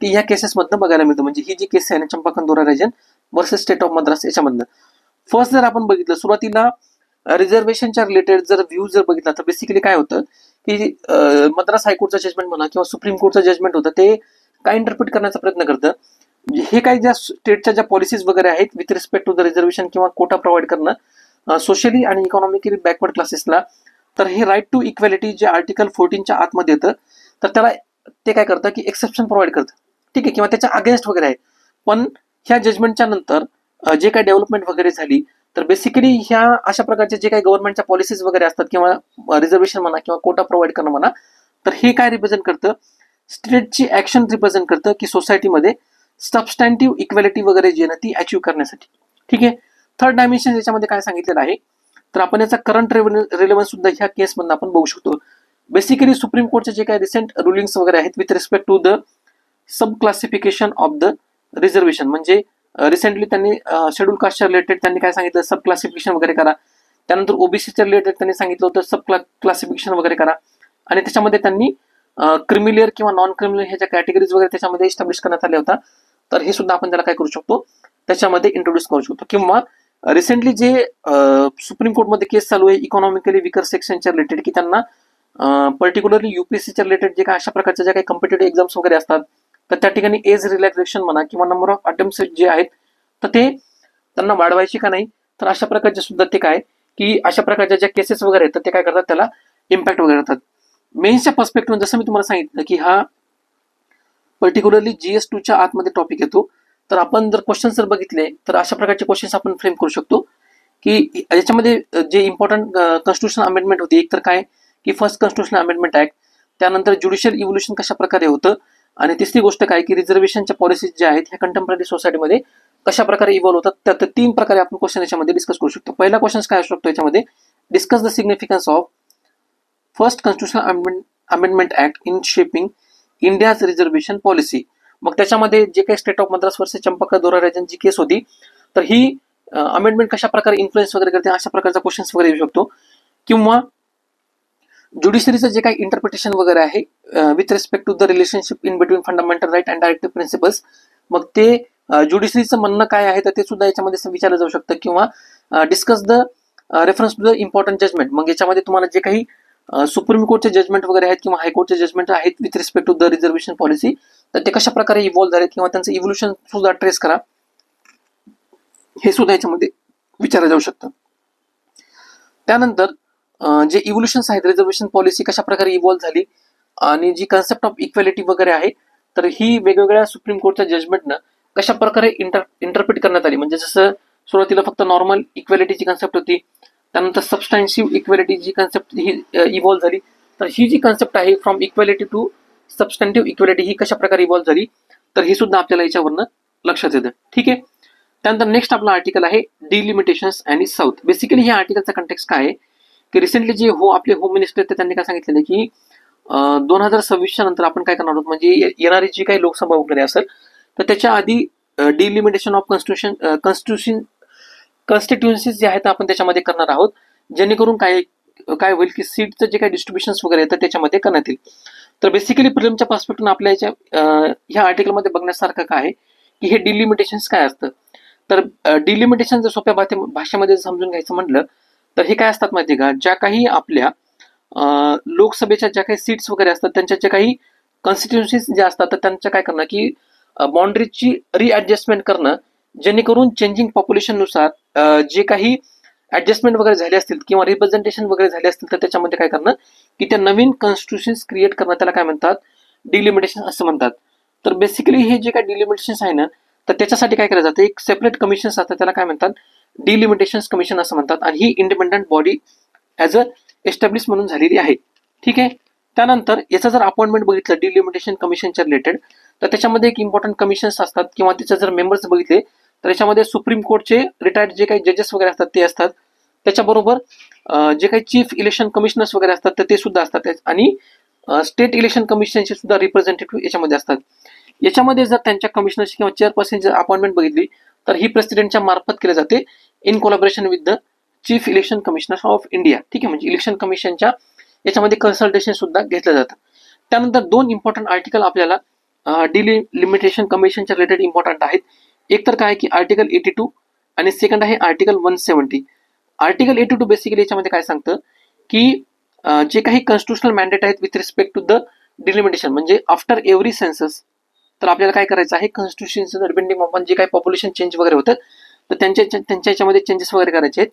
की ह्या केसेसमधनं बघायला मिळतं. म्हणजे ही जी केस आहे ना चंपाकन दोरायराजन वर्सेस स्टेट ऑफ मद्रास याच्यामधनं फर्स्ट जर आपण बघितलं सुरुवातीला रिझर्वेशनच्या रिलेटेड जर व्ह्यू जर बघितला तर बेसिकली काय होतं की मद्रास हायकोर्टचं जजमेंट म्हणा किंवा सुप्रीम कोर्टचं जजमेंट होतं ते काय इंटरप्रिट करण्याचा प्रयत्न करतं. हे काही ज्या स्टेटच्या ज्या पॉलिसीज वगैरे आहेत with respect to the reservation किंवा कोटा प्रोव्हाइड करणं सोशली आणि इकॉनॉमिकली बॅकवर्ड क्लासेसला तर हे राईट टू इक्वॅलिटी जे आर्टिकल 14च्या आतमध्ये येतं तर त्याला ते काय करतं की एक्सेप्शन प्रोव्हाइड करतं. ठीक आहे. किंवा त्याच्या अगेन्स्ट वगैरे आहे. पण ह्या जजमेंटच्या नंतर जे काही डेव्हलपमेंट वगैरे झाली तर बेसिकली ह्या अशा प्रकारचे जे काही गव्हर्नमेंटच्या पॉलिसीज वगैरे असतात किंवा रिझर्वेशन म्हणा किंवा कोटा प्रोव्हाइड करणं म्हणा, तर हे काय रिप्रेझेंट करतं, स्टेटची ऍक्शन रिप्रेझेंट करतं की सोसायटीमध्ये सबस्टॅन्टिव्ह इक्वॅलिटी वगैरे जी आहे ना ती अचीव्ह करण्यासाठी. ठीक आहे. थर्ड डायमेन्शन याच्यामध्ये काय सांगितलेलं आहे, तर आपण याचा करंट रिलेव्हन्स सुद्धा ह्या केसमधून आपण बघू शकतो. बेसिकली सुप्रीम कोर्टचे जे काही रिसेंट रुलिंग्स वगैरे आहेत with respect to the sub classification of the reservation, म्हणजे रिसेंटली त्यांनी शेड्यूल कास्टच्या रिलेटेड त्यांनी काय सांगितलं, सब क्लासिफिकेशन वगैरे करा. त्यानंतर ओबीसीच्या रिलेटेड त्यांनी सांगितलं होतं सब क्लासिफिकेशन वगैरे करा. आणि त्याच्यामध्ये त्यांनी क्रिमिलियर किंवा नॉन क्रिमिलियर ह्याच्या कॅटेगरीज वगैरे त्याच्यामध्ये इस्टॅब्लिश करण्यात आल्या होता. तर हे सुद्धा आपण त्याला काय करू शकतो, त्याच्यामध्ये इंट्रोड्यूस करू शकतो. किंवा रिसेंटली जे सुप्रीम कोर्टमध्ये केस चालू आहे इकॉनॉमिकली विकर सेक्शनच्या रिलेटेड, की त्यांना पर्टिक्युलरली युपीएससीच्या रिलेटेड जे काय अशा प्रकारच्या ज्या काही कॉम्पिटेटिव्ह एक्झाम्स वगैरे असतात, तर त्या ठिकाणी एज रिलॅक्सेशन म्हणा किंवा नंबर ऑफ अटेम्प्ट्स जे आहेत तर ते त्यांना वाढवायचे का नाही, तर अशा प्रकारचे सुद्धा ते काय की अशा प्रकारच्या ज्या केसेस वगैरे आहेत तर ते काय करतात, त्याला इम्पॅक्ट वगैरे करतात. मेन्सच्या पर्स्पेक्टिव्ह जसं मी तुम्हाला सांगितलं की हा पर्टिक्युलरली GS2च्या आतमध्ये टॉपिक येतो. तर आपण जर क्वेश्चन जर बघितले तर अशा प्रकारचे क्वेश्चन्स आपण फ्रेम करू शकतो की याच्यामध्ये जे इम्पॉर्टंट कॉन्स्टिट्यूशन अमेंडमेंट होती, एक तर काय की फर्स्ट कॉन्स्टिट्यूशन अमेंडमेंट ऍक्ट, त्यानंतर ज्युडिशियल इव्होल्युशन कशा प्रकारे होतं, आणि तिसरी गोष्ट काय की रिझर्वेशनच्या पॉलिसीज ज्या आहेत ह्या कंटेम्पररी सोसायटीमध्ये कशा प्रकारे इव्हॉल्व्ह होतात. तर 3 प्रकारे आपण क्वेश्चन याच्यामध्ये डिस्कस करू शकतो. पहिला क्वेश्चन काय असू शकतो याच्यामध्ये, discuss the significance of first constitutional amendment act in shaping India's reservation policy. मग त्याच्यामध्ये जे काही state of Madras versus Champaka दोराराजन जी केस होती, तर ही अमेंडमेंट कशा प्रकारे इन्फ्लुएन्स वगैरे करते, अशा प्रकारचा क्वेश्चन्स वगैरे येऊ शकतो. किंवा ज्युडिशरीचं जे काही इंटरप्रिटेशन वगैरे आहे with respect to the relationship in between fundamental right and directive principles, मग ते ज्युडिशरीचं म्हणणं काय आहे तर ते सुद्धा याच्यामध्ये विचारलं जाऊ शकतं. किंवा discuss the reference to the important judgment, मग याच्यामध्ये तुम्हाला जे काही सुप्रीम कोर्टचे जजमेंट वगैरे आहेत किंवा हायकोर्टचे जजमेंट आहेत with respect to the reservation policy, तर ते कशा प्रकारे इव्हॉल्व्ह झाले किंवा त्यांचं इव्होल्युशन सुद्धा ट्रेस करा, हे सुद्धा याच्यामध्ये विचारलं जाऊ शकतं. त्यानंतर जे इव्होल्युशन्स आहेत रिझर्वेशन पॉलिसी कशा प्रकारे इव्हॉल्व्ह झाली आणि जी कन्सेप्ट ऑफ इक्वॅलिटी वगैरे आहे, तर ही वेगवेगळ्या सुप्रीम कोर्टच्या जजमेंटनं कशा प्रकारे इंटरप्रिट करण्यात आली. म्हणजे जसं सुरुवातीला फक्त नॉर्मल इक्वॅलिटीची कन्सेप्ट होती, त्यानंतर सबस्टॅन्शिव्ह इक्वॅलिटीची कन्सेप्ट ही इव्हॉल्व्ह झाली. तर ही जी कन्सेप्ट आहे फ्रॉम इक्वॅलिटी टू सबस्टॅन्टिव्ह इक्वॅलिटी ही कशा प्रकारे इव्हॉल्व्ह झाली, तर हे सुद्धा आपल्याला याच्यावरनं लक्षात येतं. ठीक आहे. त्यानंतर नेक्स्ट आपला आर्टिकल आहे डिलिमिटेशन्स आणि साऊथ. बेसिकली या आर्टिकलचा कंटेक्स्ट काय आहे की रिसेंटली जे आपले होम मिनिस्टर ते त्यांनी काय सांगितलेलं की 2026च्या नंतर आपण काय करणार आहोत, म्हणजे येणारी जी काही लोकसभा वगैरे असेल तर त्याच्या आधी डिलिमिटेशन ऑफ कॉन्स्टिट्युएन्सीज जे आहेत आपण त्याच्यामध्ये करणार आहोत, जेणेकरून काय होईल की सीटचं जे काही डिस्ट्रीब्युशन्स वगैरे येतं त्याच्यामध्ये करण्यात येईल. तर बेसिकली प्रिलिमच्या पर्स्पेक्टिव्ह आपल्या ह्या आर्टिकलमध्ये बघण्यासारखं काय आहे की हे डिलिमिटेशन्स काय असतं. तर डिलिमिटेशन जर सोप्या भाषेमध्ये समजून घ्यायचं म्हटलं तर हे काय असतात माहिती का, ज्या काही आपल्या लोकसभेच्या ज्या काही सीट्स वगैरे असतात त्यांच्या ज्या काही कॉन्स्टिट्युएन्सीज ज्या असतात तर त्यांच्या काय करणं की बाउंड्रीजची रिॲडजस्टमेंट करणं, जेणेकरून चेंजिंग पॉप्युलेशननुसार जे काही ऍडजस्टमेंट वगैरे झाले असतील किंवा रिप्रेझेंटेशन वगैरे झाले असतील तर त्याच्यामध्ये काय करणं की त्या नवीन कॉन्स्टिट्युशन्स क्रिएट करणं, त्याला काय म्हणतात डिलिमिटेशन असं म्हणतात. तर बेसिकली हे जे काही डिलिमिटेशन्स आहे ना तर त्याच्यासाठी काय केलं जातं, एक सेपरेट कमिशन असतं त्याला काय म्हणतात डिलिमिटेशन्स कमिशन असं म्हणतात, आणि ही independent body as a establish म्हणून झालेली आहे. ठीक आहे. त्यानंतर याचं जर अपॉइंटमेंट बघितलं डिलिमिटेशन कमिशनच्या रिलेटेड तर त्याच्यामध्ये एक इम्पॉर्टंट कमिशन्स असतात किंवा त्याचे जर मेंबर्स बघितले तर याच्यामध्ये सुप्रीम कोर्टचे रिटायर्ड जे काही जजेस वगैरे असतात ते असतात, त्याच्याबरोबर जे काही चीफ इलेक्शन कमिशनर्स वगैरे असतात तर ते सुद्धा असतात, आणि स्टेट इलेक्शन कमिशनचे सुद्धा रिप्रेझेंटेटिव्ह याच्यामध्ये असतात. याच्यामध्ये जर त्यांच्या कमिशनरची किंवा चेअरपर्सन जर अपॉइंटमेंट बघितली तर ही प्रेसिडेंटच्या मार्फत केली जाते in collaboration with the chief election commissioner of India. ठीक आहे. म्हणजे इलेक्शन कमिशनच्या याच्यामध्ये कन्सल्टेशन सुद्धा घेतलं जातं. त्यानंतर 2 इम्पॉर्टंट आर्टिकल आपल्याला डिलिमिटेशन कमिशनच्या रिलेटेड इम्पॉर्टंट आहेत. एक तर काय की आर्टिकल 82 आणि सेकंड आहे आर्टिकल 170. आर्टिकल 82 बेसिकली याच्यामध्ये काय सांगतं की जे काही कॉन्स्टिट्युशनल मॅन्डेट आहेत with respect to the delimitation, म्हणजे आफ्टर एव्हरी सेन्सस तर आपल्याला काय करायचं आहे कॉन्स्टिट्युशन डिपेंडिंग ऑन जे काही पॉप्युलेशन चेंज वगैरे होतं तर त्यांच्या याच्यामध्ये चेंजेस वगैरे करायचे आहेत.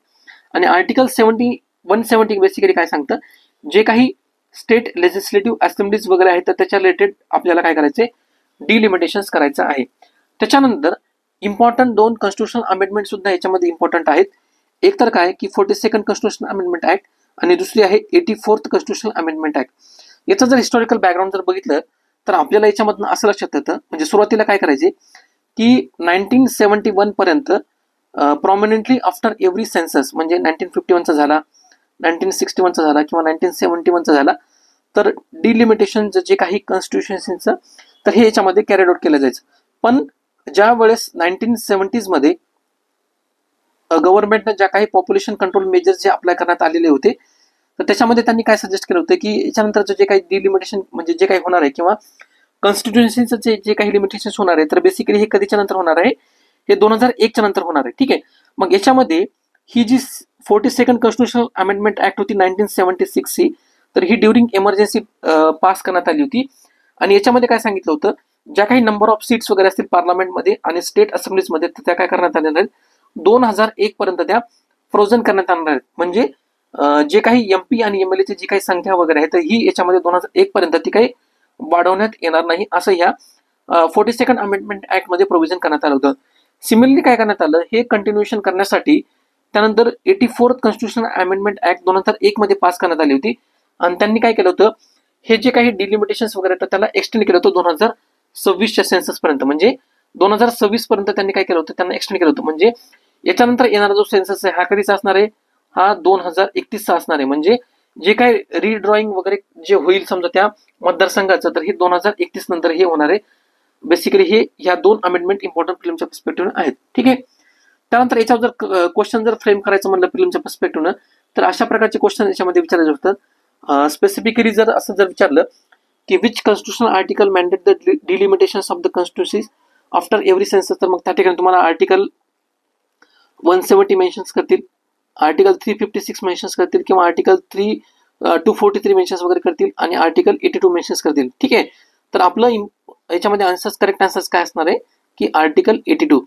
आणि आर्टिकल 170 बेसिकली काय सांगतं, जे काही स्टेट लेजिस्लेटिव्ह असेंब्लीज वगैरे आहेत तर त्याच्या रिलेटेड आपल्याला काय करायचे डिलिमिटेशन्स करायचं आहे. त्याच्यानंतर इम्पॉर्टंट 2 कॉन्स्टिट्युशनल अमेंडमेंट सुद्धा याच्यामध्ये इम्पॉर्टंट आहेत. एक तर काय की 42nd कॉन्स्टिट्यूशनल अमेंडमेंट ऍक्ट आणि दुसरी आहे 84th कॉन्स्टिट्यूशनल अमेंडमेंट ऍक्ट. याचं जर हिस्टॉरिकल बॅकग्राऊंड जर बघितलं तर आपल्याला याच्यामधनं असं लक्षात येतं, म्हणजे सुरुवातीला काय करायचे की 1971 पर्यंत प्रॉमिनंटली आफ्टर एव्हरी सेन्सस, म्हणजे 1951चा झाला, 1961चा झाला किंवा 1971चा झाला, तर डिलिमिटेशन जे काही कॉन्स्टिट्युशनचं तर हे याच्यामध्ये कॅरिड आउट केलं जायचं. पण ज्या वेळेस 1970s मध्ये गव्हर्नमेंटनं ज्या काही पॉप्युलेशन कंट्रोल मेजर्स जे अप्लाय करण्यात आलेले होते, तर त्याच्यामध्ये त्यांनी काय सजेस्ट केलं होतं की याच्यानंतरचं जे काही डिलिमिटेशन म्हणजे जे काही होणार आहे किंवा कॉन्स्टिट्युएन्सीचं जे काही लिमिटेशन होणार आहे, तर बेसिकली हे कधीच्या नंतर होणार आहे, हे 2001च्या नंतर होणार आहे. ठीक आहे. मग याच्यामध्ये ही जी 42nd कॉन्स्टिट्यूशनल अमेंडमेंट ऍक्ट होती 1976 ची, तर ही ड्युरिंग इमर्जन्सी पास करण्यात आली होती. आणि याच्यामध्ये काय सांगितलं होतं, ज्या काही नंबर ऑफ सीट्स वगैरे असतील पार्लमेंटमध्ये आणि स्टेट असेंब्लीजमध्ये, तर त्या काय करण्यात आलेल्या आहेत, 2001 पर्यंत त्या फ्रोझन करण्यात येणार आहेत. म्हणजे जे काही एमपी आणि एमएलए जी काही संख्या वगैरे आहे, तर ही याच्यामध्ये 2001 पर्यंत ती काही वाढवण्यात येणार नाही, असं ह्या 42nd अमेंडमेंट ऍक्ट मध्ये प्रोव्हिजन करण्यात आलं होतं. सिमिलरली काय करण्यात आलं, हे कंटिन्युएशन करण्यासाठी त्यानंतर 84th कॉन्स्टिट्यूशनल अमेंडमेंट ऍक्ट 2001 मध्ये पास करण्यात आली होती. आणि त्यांनी काय केलं होतं, हे जे काही डिलिमिटेशन्स वगैरे तर त्याला एक्सटेंड केलं होतं 2026च्या सेन्सस पर्यंत. म्हणजे 2026 पर्यंत त्यांनी काय केलं होतं, त्यांना एक्सटेंड केलं होतं. म्हणजे याच्यानंतर येणारा जो सेन्सस आहे हा कधीचा असणार आहे, हा 2031चा असणार आहे. म्हणजे जे काही रिड्रॉइंग वगैरे जे होईल समजा त्या मतदारसंघाचं, तर हे 2031 नंतर हे होणार आहे. बेसिकली हे ह्या दोन अमेंडमेंट इम्पॉर्टंट फिल्मच्या पर्स्पेक्टिव्ह आहेत. ठीक आहे. त्यानंतर याच्यावर जर क्वेश्चन जर फ्रेम करायचं म्हणलं फिल्मच्या पर्स्पेक्टिव्ह, तर अशा प्रकारचे क्वेश्चन याच्यामध्ये विचारायचे होतात. स्पेसिफिकली जर असं जर विचारलं की which constitutional article mandate the delimitations of the constituencies after every census, तर मग त्या ठिकाणी तुम्हाला आर्टिकल 170 मेन्शन्स करतील, आर्टिकल 356 मेन्शन्स करतील किंवा आर्टिकल 243 मेन्शन्स वगैरे करतील आणि आर्टिकल 82 मेन्शन्स करतील. ठीक आहे. तर आपलं याच्यामध्ये आन्सर्स करेक्ट आन्सर्स काय असणार आहे की आर्टिकल 82.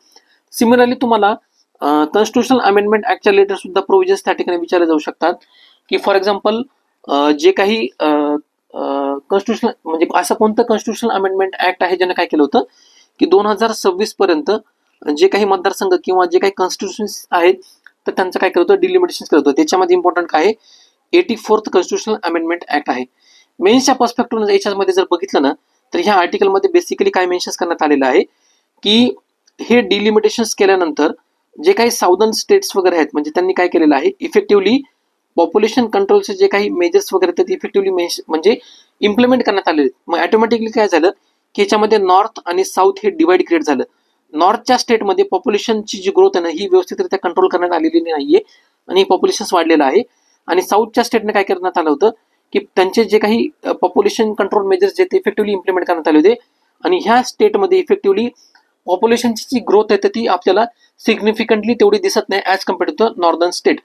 सिमिलरली तुम्हाला कॉन्स्टिट्यूशनल अमेंडमेंट ऍक्टच्या रिलेटेड सुद्धा प्रोव्हिजन्स त्या ठिकाणी विचारले जाऊ शकतात की फॉर एक्झाम्पल जे काही कॉन्स्टिट्यूशनल म्हणजे असं कोणतं कॉन्स्टिट्यूशनल अमेंडमेंट ऍक्ट आहे ज्याने काय केलं होतं की 2026 पर्यंत जे काही मतदारसंघ किंवा जे काही कॉन्स्टिट्यूशन्स आहेत तर त्यांचं काय केलं होतं, डिलिमिटेशन केलं होतं. त्याच्यामध्ये इम्पॉर्टंट काय आहे, 84th कॉन्स्टिट्यूशनल अमेंडमेंट ऍक्ट आहे. मेन्सच्या पर्स्पेक्टिव्ह याच्यामध्ये जर बघितलं ना, तर ह्या आर्टिकलमध्ये बेसिकली काय मेन्शन्स करण्यात आलेलं आहे की हे डिलिमिटेशन्स केल्यानंतर जे काही साऊदर्न स्टेट्स वगैरे आहेत, म्हणजे त्यांनी काय केलेलं आहे, इफेक्टिव्हली पॉप्युलेशन कंट्रोलचे जे काही मेजर्स वगैरे आहेत ते इफेक्टिव्हली म्हणजे इम्प्लिमेंट करण्यात आलेले. मग ऑटोमॅटिकली काय झालं की याच्यामध्ये नॉर्थ आणि साऊथ हे डिवाइड क्रिएट झालं. नॉर्थच्या स्टेटमध्ये पॉप्युलेशनची जी ग्रोथ आहे ना, ही व्यवस्थितरित्या कंट्रोल करण्यात आलेली नाहीये आणि पॉप्युलेशन वाढलेलं आहे. आणि साऊथच्या स्टेटने काय करण्यात आलं होतं की त्यांचे जे काही पॉप्युलेशन कंट्रोल मेजर्स जे ते इफेक्टिव्हली इम्प्लिमेंट करण्यात आले होते. आणि ह्या स्टेटमध्ये इफेक्टिव्हली पॉप्युलेशनची जी ग्रोथ आहे तर ती आपल्याला सिग्निफिकंटली तेवढी दिसत नाही as compared to the northern state.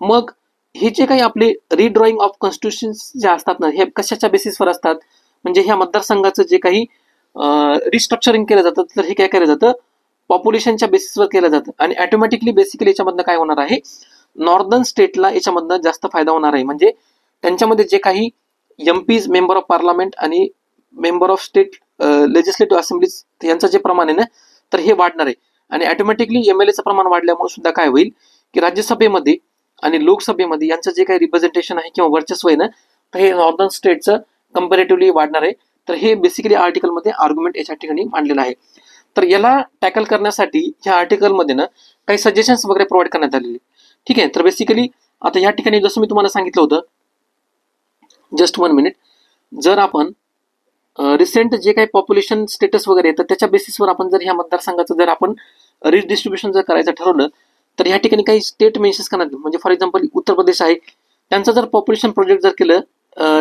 मग हे जे काही आपले रिड्रॉइंग ऑफ कॉन्स्टिट्यूशन्स जे असतात ना, हे कशाच्या बेसिसवर असतात, म्हणजे ह्या मतदारसंघाचं जे काही रिस्ट्रक्चरिंग केलं जातं तर हे काय केलं जातं, पॉप्युलेशनच्या बेसिसवर केलं जातं. आणि ऑटोमॅटिकली बेसिकली याच्यामधनं काय होणार आहे, नॉर्दर्न स्टेटला याच्यामधनं जास्त फायदा होणार आहे. म्हणजे त्यांच्यामध्ये जे काही एमपीज, मेंबर ऑफ पार्लमेंट आणि member of state legislative assemblies यांचं जे प्रमाण आहे ना, तर हे वाढणार आहे. आणि ऑटोमॅटिकली एमएलएचं प्रमाण वाढल्यामुळे सुद्धा काय होईल की राज्यसभेमध्ये आणि लोकसभेमध्ये यांचं जे काही रिप्रेझेंटेशन आहे किंवा वर्चस्व आहे ना, तर हे नॉर्दर्न स्टेटचं कम्पॅरेटिव्हली वाढणार आहे. तर हे बेसिकली आर्टिकलमध्ये आर्ग्युमेंट याच्या ठिकाणी मांडलेलं आहे. तर याला टॅकल करण्यासाठी ह्या आर्टिकलमध्ये ना काही सजेशन्स वगैरे प्रोव्हाइड करण्यात आलेले. ठीक आहे. तर बेसिकली आता या ठिकाणी जसं मी तुम्हाला सांगितलं होतं, जस्ट 1 मिनिट, जर आपण रिसेंट जे काही पॉप्युलेशन स्टेटस वगैरे तर त्याच्या बेसिसवर आपण जर ह्या मतदारसंघाचं जर आपण रिडिस्ट्रीब्युशन जर करायचं ठरवलं तर ह्या ठिकाणी काही स्टेट मेन्शन्स करण्यात. म्हणजे फॉर एक्झाम्पल उत्तर प्रदेश आहे, त्यांचं जर पॉप्युलेशन प्रोजेक्ट जर केलं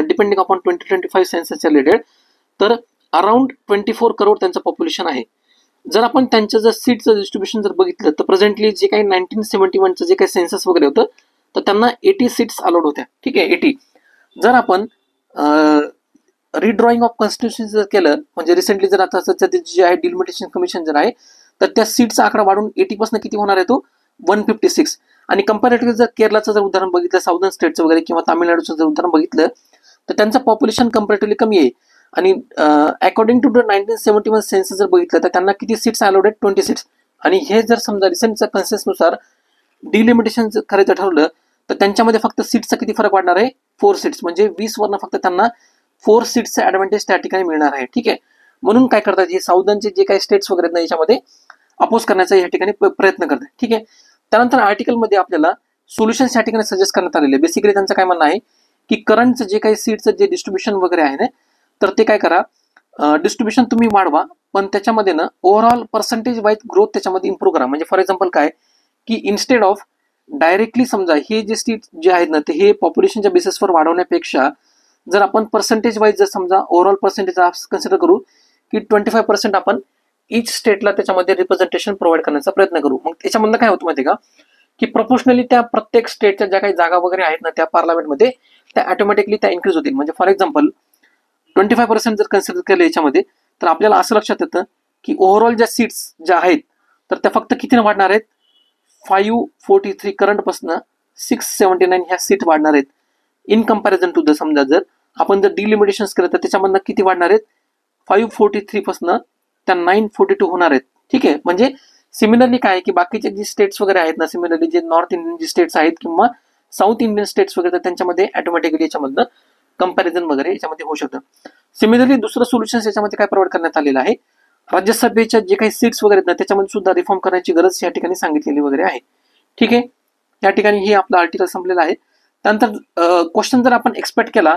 डिपेंडिंग अपॉन 2025 सेन्ससच्या रिलेटेड, तर अराउंड 24 करोड त्यांचं पॉप्युलेशन आहे. जर आपण त्यांचं जर सीटचं डिस्ट्रीब्युशन जर बघितलं तर प्रेझेंटली जे काही 1971चं जे काही सेन्सस वगैरे होतं तर त्यांना 80 सीट्स अलाउड होत्या. ठीक आहे, 80. जर आपण रिड्रॉइंग ऑफ कॉन्स्टिट्यूशन जर केलं, म्हणजे रिसेंटली जर आता सध्या जे आहे डिलिमिटेशन कमिशन जर आहे, तर त्या सीटचा आकडा वाढून 80 पासून किती होणार आहे तो 156. आणि कंपॅरेटिव्हली जर केरळचं जर उदाहरण बघितलं, साऊदर्न स्टेटचं वगैरे किंवा तामिळनाडूचं जर उदाहरण बघितलं तर त्यांचं पॉप्युलेशन कंपॅरेटिव्हली कमी आहे. आणि अकॉर्डिंग टू द 1971 सेन्सस जर बघितलं तर त्यांना किती सीट्स अलाउड आहेत, 20 सीट्स. आणि हे जर समजा रिसेंटच्या कन्सेन्सनुसार डिलिमिटेशन करायचं ठरवलं तर त्यांच्यामध्ये फक्त सीट्सचा किती फरक वाढणार आहे, 4 सीट्स, म्हणजे 20 वरनं फक्त त्यांना 4 सीट्सचे ऍडव्हान्टेज त्या ठिकाणी मिळणार आहे. ठीक आहे, म्हणून काय करतात हे साऊदर्नचे जे काही स्टेट्स वगैरे आहेत ना याच्यामध्ये अपोज करण्याचा या ठिकाणी प्रयत्न करतात. ठीक आहे, त्यानंतर आर्टिकलमध्ये आपल्याला सोल्युशन्स या ठिकाणी सजेस्ट करण्यात आलेले आहे. बेसिकली त्यांचं काय म्हणणं आहे की करंटचं जे काही सीटचं जे डिस्ट्रीब्युशन वगैरे आहे ना तर ते काय करा, डिस्ट्रीब्युशन तुम्ही वाढवा, पण त्याच्यामध्ये ना ओव्हरऑल पर्सेंटेज वाईज ग्रोथ त्याच्यामध्ये इम्प्रूव्ह करा. म्हणजे फॉर एक्झाम्पल काय की इन्स्टेड ऑफ डायरेक्टली समजा हे जे सीट जे आहेत ना ते हे पॉप्युलेशनच्या बेसिसवर वाढवण्यापेक्षा जर आपण पर्सेंटेज वाईज जर समजा ओव्हरऑल पर्सेंटेज कन्सिडर करू की 25% आपण इच स्टेटला त्याच्यामध्ये रिप्रेझेंटेशन प्रोव्हाइड करण्याचा प्रयत्न करू. मग त्याच्यामधनं काय होतं माहिती का की प्रोपोर्शनली त्या प्रत्येक स्टेटच्या ज्या काही जागा वगैरे आहेत ना त्या पार्लमेंटमध्ये त्या ऑटोमॅटिकली त्या इन्क्रीज होतील. म्हणजे फॉर एक्झाम्पल 25% जर कन्सिडर केलं याच्यामध्ये तर आपल्याला असं लक्षात येतं की ओव्हरऑल ज्या सीट्स ज्या आहेत तर त्या फक्त कितीने वाढणार आहेत, 543 करंटपासून 679 ह्या सीट वाढणार आहेत. इन कम्पॅरिझन टू द समजा जर आपण जर डिलिमिटेशन केलं तर त्याच्यामधनं किती वाढणार आहेत, 543 पासून त्या 942 होणार आहेत. ठीक आहे, म्हणजे सिमिलरली काय की बाकीचे जे स्टेट्स वगैरे आहेत ना, सिमिलरली जे नॉर्थ इंडियन जे स्टेट्स आहेत किंवा साऊथ इंडियन स्टेट्स वगैरे तर त्यांच्यामध्ये ऑटोमॅटिकली याच्यामधनं कंपॅरिझन वगैरे याच्यामध्ये होऊ शकतं. सिमिलरली दुसरं सोल्युशन याच्यामध्ये काय प्रोव्हाइड करण्यात आलेलं आहे, राज्यसभेच्या जे काही सीट्स वगैरे आहेत ना त्याच्यामध्ये सुद्धा रिफॉर्म करण्याची गरज या ठिकाणी सांगितलेली वगैरे आहे. ठीक आहे, या ठिकाणी हे आपलं आर्टिकल संपलेलं आहे. त्यानंतर क्वेश्चन जर आपण एक्सपेक्ट केला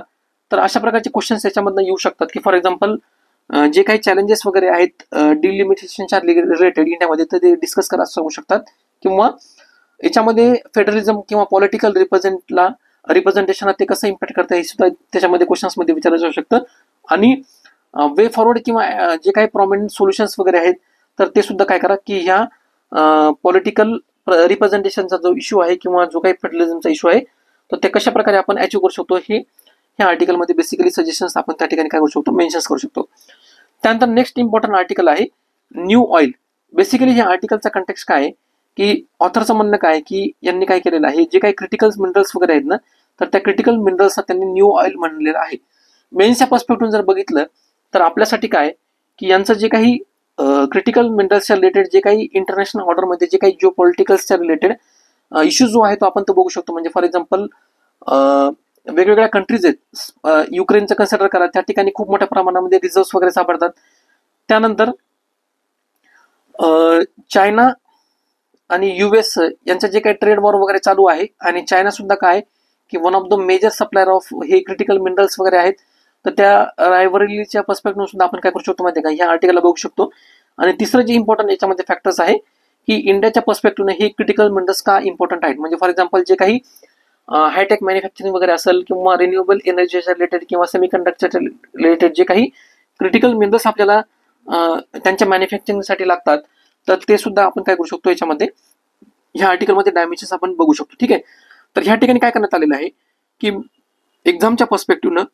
तर अशा प्रकारचे क्वेश्चन्स याच्यामधनं येऊ शकतात की फॉर एक्झाम्पल जे काही चॅलेंजेस वगैरे आहेत डिलिमिटेशनच्या रिलेटेड इंडियामध्ये तर ते डिस्कस करा सांगू शकतात, किंवा याच्यामध्ये फेडरलिझम किंवा पॉलिटिकल रिप्रेझेंटेशन ते कसं इम्पॅक्ट करतं हे सुद्धा त्याच्यामध्ये क्वेश्चन्समध्ये विचारलं जाऊ शकतं. आणि वे फॉरवर्ड किंवा जे काही प्रॉमिनंट सोल्युशन्स वगैरे आहेत तर ते सुद्धा काय करा की ह्या पॉलिटिकल रिप्रेझेंटेशनचा जो इश्यू आहे किंवा जो काही फेडरलिझमचा इश्यू आहे तर ते कशा प्रकारे आपण अचीव्ह करू शकतो हे ह्या आर्टिकलमध्ये बेसिकली सजेशन्स आपण त्या ठिकाणी काय करू शकतो, मेन्शन्स करू शकतो. त्यानंतर नेक्स्ट इम्पॉर्टंट आर्टिकल आहे न्यू ऑइल. बेसिकली ह्या आर्टिकलचा कंटेक्स्ट काय आहे की ऑथरचं म्हणणं काय की यांनी काय केलेलं आहे, जे काही क्रिटिकल मिनरल्स वगैरे आहेत ना तर त्या क्रिटिकल मिनरल्सला त्यांनी न्यू ऑइल म्हणलेलं आहे. मेन्सच्या पर्स्पेक्टिव्ह जर बघितलं तर आपल्यासाठी काय की यांचं जे काही क्रिटिकल मिनरल्सच्या रिलेटेड जे काही इंटरनॅशनल ऑर्डरमध्ये जे काही जिओ पॉलिटिकल्सच्या रिलेटेड इश्यू जो आहे तो आपण तो बघू शकतो. म्हणजे फॉर एक्झाम्पल वेगवेगळ्या कंट्रीज आहेत, युक्रेनचं कन्सिडर करा, त्या ठिकाणी खूप मोठ्या प्रमाणामध्ये रिझर्व्ह वगैरे सापडतात. त्यानंतर चायना आणि युएस यांचं जे काही ट्रेड वॉर वगैरे चालू आहे आणि चायना सुद्धा काय की one of the major supplier of हे क्रिटिकल मिनरल्स वगैरे आहेत. तर त्या रायव्हरलीच्या पर्स्पेक्टिव्ह सुद्धा आपण काय करू शकतो माहिती आहे का, ह्या आर्टिकलला बघू शकतो. आणि तिसरं जे इम्पॉर्टंट याच्यामध्ये फॅक्टर्स आहे की इंडियाच्या पर्स्पेक्टिव्हने हे क्रिटिकल मिनरल्स का इम्पॉर्टंट आहेत. म्हणजे फॉर एक्झाम्पल जे काही हायटेक मॅन्युफॅक्चरिंग वगैरे असेल किंवा रिन्युएबल एनर्जीच्या रिलेटेड किंवा सेमीकंडक्टरच्या रिलेटेड जे काही क्रिटिकल मिनरल्स आपल्याला त्यांच्या मॅन्युफॅक्चरिंगसाठी लागतात तर ते सुद्धा आपण काय करू शकतो याच्यामध्ये ह्या आर्टिकलमध्ये डायमेन्शन्स आपण बघू शकतो. ठीक आहे, तर ह्या ठिकाणी काय करण्यात आलेलं आहे की एक्झामच्या पर्स्पेक्टिव्हनं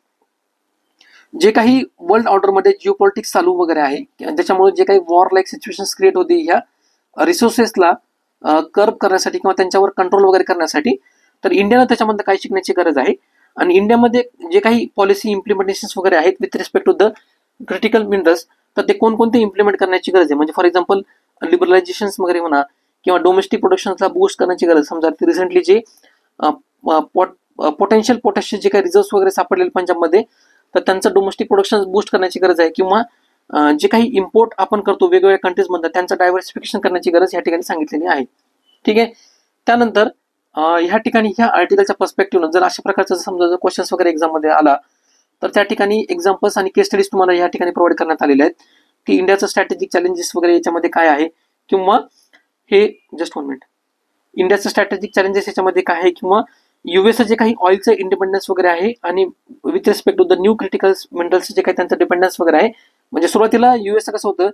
जे काही वर्ल्ड ऑर्डरमध्ये जिओपॉलिटिक्स चालू वगैरे आहे त्याच्यामुळे जे काही वॉर लाईक सिच्युएशन्स क्रिएट होते ह्या रिसोर्सेसला कर्ब करण्यासाठी किंवा त्यांच्यावर कंट्रोल वगैरे करण्यासाठी, तर इंडियाला त्याच्यामध्ये काय शिकण्याची गरज आहे. आणि इंडियामध्ये जे काही पॉलिसी इम्प्लिमेंटेशन्स वगैरे आहेत with respect to the critical minerals तर ते कोणकोणते इम्प्लिमेंट करण्याची गरज आहे. म्हणजे फॉर एक्झाम्पल लिबरलायझेशन वगैरे म्हणा किंवा डोमेस्टिक प्रोडक्शनला बूस्ट करण्याची गरज. समजा रिसेंटली जे पोटेन्शियल पोटॅशियम जे काही रिझर्व्ह वगैरे सापडलेले पंजाबमध्ये तर त्यांचं डोमेस्टिक प्रोडक्शन बूस्ट करण्याची गरज आहे, किंवा जे काही इम्पोर्ट आपण करतो वेगवेगळ्या कंट्रीजमधनं त्यांचं डायव्हर्सिफिकेशन करण्याची गरज या ठिकाणी सांगितलेली आहे. ठीक आहे, त्यानंतर ह्या ठिकाणी ह्या आर्टिकलच्या पर्स्पेक्टिव्हनं जर अशा प्रकारचा समजा जर क्वेश्चन्स वगैरे एक्झाममध्ये आला तर त्या ठिकाणी एक्झाम्पल्स आणि केस स्टडीज तुम्हाला या ठिकाणी प्रोव्हाइड करण्यात आलेले आहेत की इंडियाचं स्ट्रॅटेजिक चॅलेंजेस वगैरे याच्यामध्ये काय आहे, किंवा हे जस्ट 1 मिनिट इंडियाचं स्ट्रॅटेजिक चॅलेंजेस याच्यामध्ये काय आहे, किंवा युएसचं जे काही ऑइलचं इंडिपेंडन्स वगैरे आहे आणि with respect to the new critical minerals जे काही त्यांचं डिपेंडन्स वगैरे आहे. म्हणजे सुरुवातीला युएसचं कसं होतं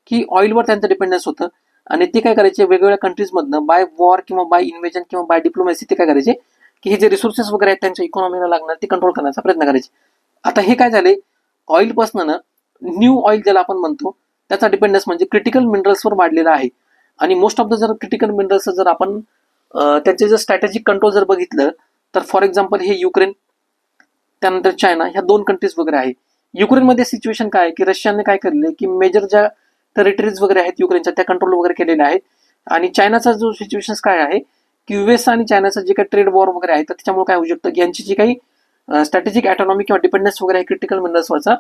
की ऑइलवर त्यांचं डिपेंडन्स होतं आणि ते काय करायचे वेगवेगळ्या कंट्रीजमधनं बाय वॉर किंवा बाय इन्व्हेजन किंवा बाय डिप्लोमॅसी ते काय करायचे की हे जे रिसोर्सेस वगैरे आहेत त्यांच्या इकॉनॉमीला लागणार ते कंट्रोल करण्याचा प्रयत्न करायचे. आता हे काय झाले ऑइलपासून ना न्यू ऑइल ज्याला आपण म्हणतो त्याचा डिपेंडन्स म्हणजे क्रिटिकल मिनरल्सवर वाढलेला आहे. आणि मोस्ट ऑफ द जर क्रिटिकल मिनरल्स जर आपण त्यांचे जर स्ट्रॅटेजिक कंट्रोल जर बघितलं तर फॉर एक्झाम्पल हे युक्रेन त्यानंतर चायना ह्या 2 कंट्रीज वगैरे आहे. युक्रेनमध्ये सिच्युएशन काय की रशियाने काय केलेलं की मेजर ज्या टेरिटरीज वगैरे आहेत युक्रेनच्या त्या कंट्रोल वगैरे केलेल्या आहेत. आणि चायनाचा जो सिच्युएशन काय आहे की युएस आणि चायनाचं जे काही ट्रेड वॉर वगैरे आहे तर त्याच्यामुळे काय होऊ शकतं की यांची जी काही स्ट्रॅटेजिक ऑटोनॉमी किंवा डिपेंडन्स वगैरे आहे क्रिटिकल मिनरल्सवरचा,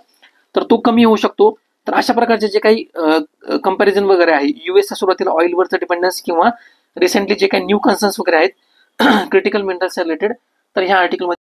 तर तो कमी होऊ शकतो. तर अशा प्रकारचे जे काही कंपॅरिझन वगैरे आहे, युएसचा सुरुवातीला ऑइलवरचं डिपेंडन्स किंवा रिसेंटली जे काही न्यू कन्सर्न्स वगैरे आहेत क्रिटिकल मिनरल्स रिलेटेड, तर ह्या आर्टिकलमध्ये